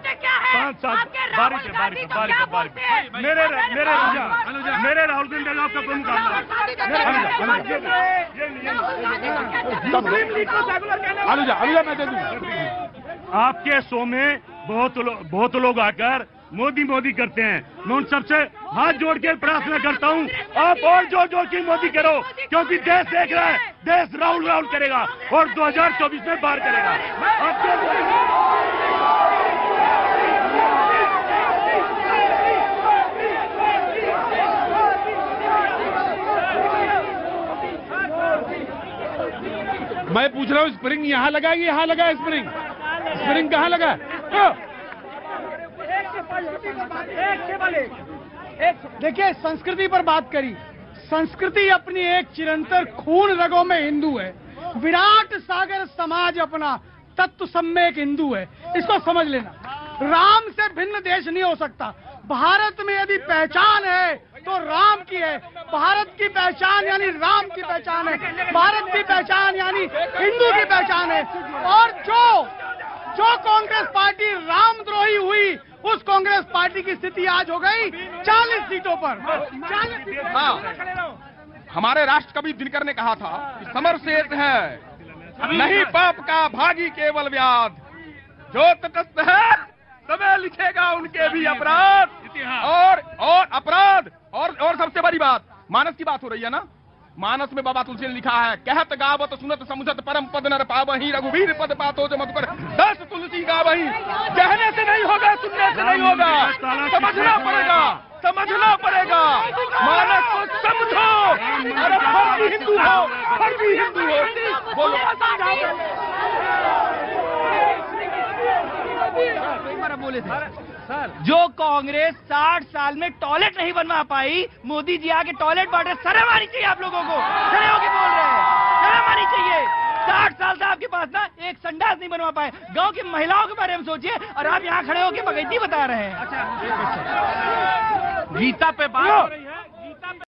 Speaker 4: मेरे राहुल गांधी का कोई मुकाबला। आपके शो में बहुत लोग आकर मोदी मोदी करते हैं, मैं उन सबसे हाथ जोड़ के प्रार्थना करता हूं, आप और जोर जोर की मोदी करो, क्योंकि देश देख रहा है, देश राहुल राहुल करेगा और 2024 में बाहर करेगा।
Speaker 2: मैं पूछ रहा हूँ स्प्रिंग यहाँ लगा है, यहाँ लगा है स्प्रिंग? स्प्रिंग कहाँ लगा है?
Speaker 9: देखिए, संस्कृति पर बात करी। संस्कृति अपनी एक चिरंतर खून रगों में हिंदू है, विराट सागर समाज अपना तत्व सम्यक हिंदू है, इसको समझ लेना। राम से भिन्न देश नहीं हो सकता। भारत में यदि पहचान है तो राम की है, भारत की पहचान यानी राम की पहचान है, भारत की पहचान यानी हिंदू की पहचान है। और जो कांग्रेस पार्टी रामद्रोही हुई, उस कांग्रेस पार्टी की स्थिति आज हो गई 40 सीटों पर। 40
Speaker 6: हाँ, हमारे राष्ट्र कवि दिनकर ने कहा था कि समर शेष है नहीं पाप का भागी केवल व्याध, जो तटस्थ है समय लिखेगा उनके भी अपराध। और अपराध और सबसे बड़ी बात, मानस की बात हो रही है ना, मानस में बाबा तुलसी ने लिखा है, कहत गावत सुनत समुझत परम पद नर पावही, रघुवीर पद पातो जो मधुकर 10 तुलसी गावही। कहने से नहीं होगा, सुनने से नहीं होगा, समझना पड़ेगा, समझना पड़ेगा। मानस को समझो, अरे फर्जी हिंदू हो, फर्जी हिंदू हो, बोलो
Speaker 1: बोले थे सर, जो कांग्रेस 60 साल में टॉयलेट नहीं बनवा पाई, मोदी जी आके टॉयलेट बांटे। शर्म आनी चाहिए आप लोगों को, खड़े होके बोल रहे हैं, शर्म आनी चाहिए। 60 साल से आपके पास ना एक संडास नहीं बनवा पाए। गांव की महिलाओं के बारे में सोचिए, और आप यहाँ खड़े होके बगैती बता रहे हैं।
Speaker 10: गीता पे बात हो रही है।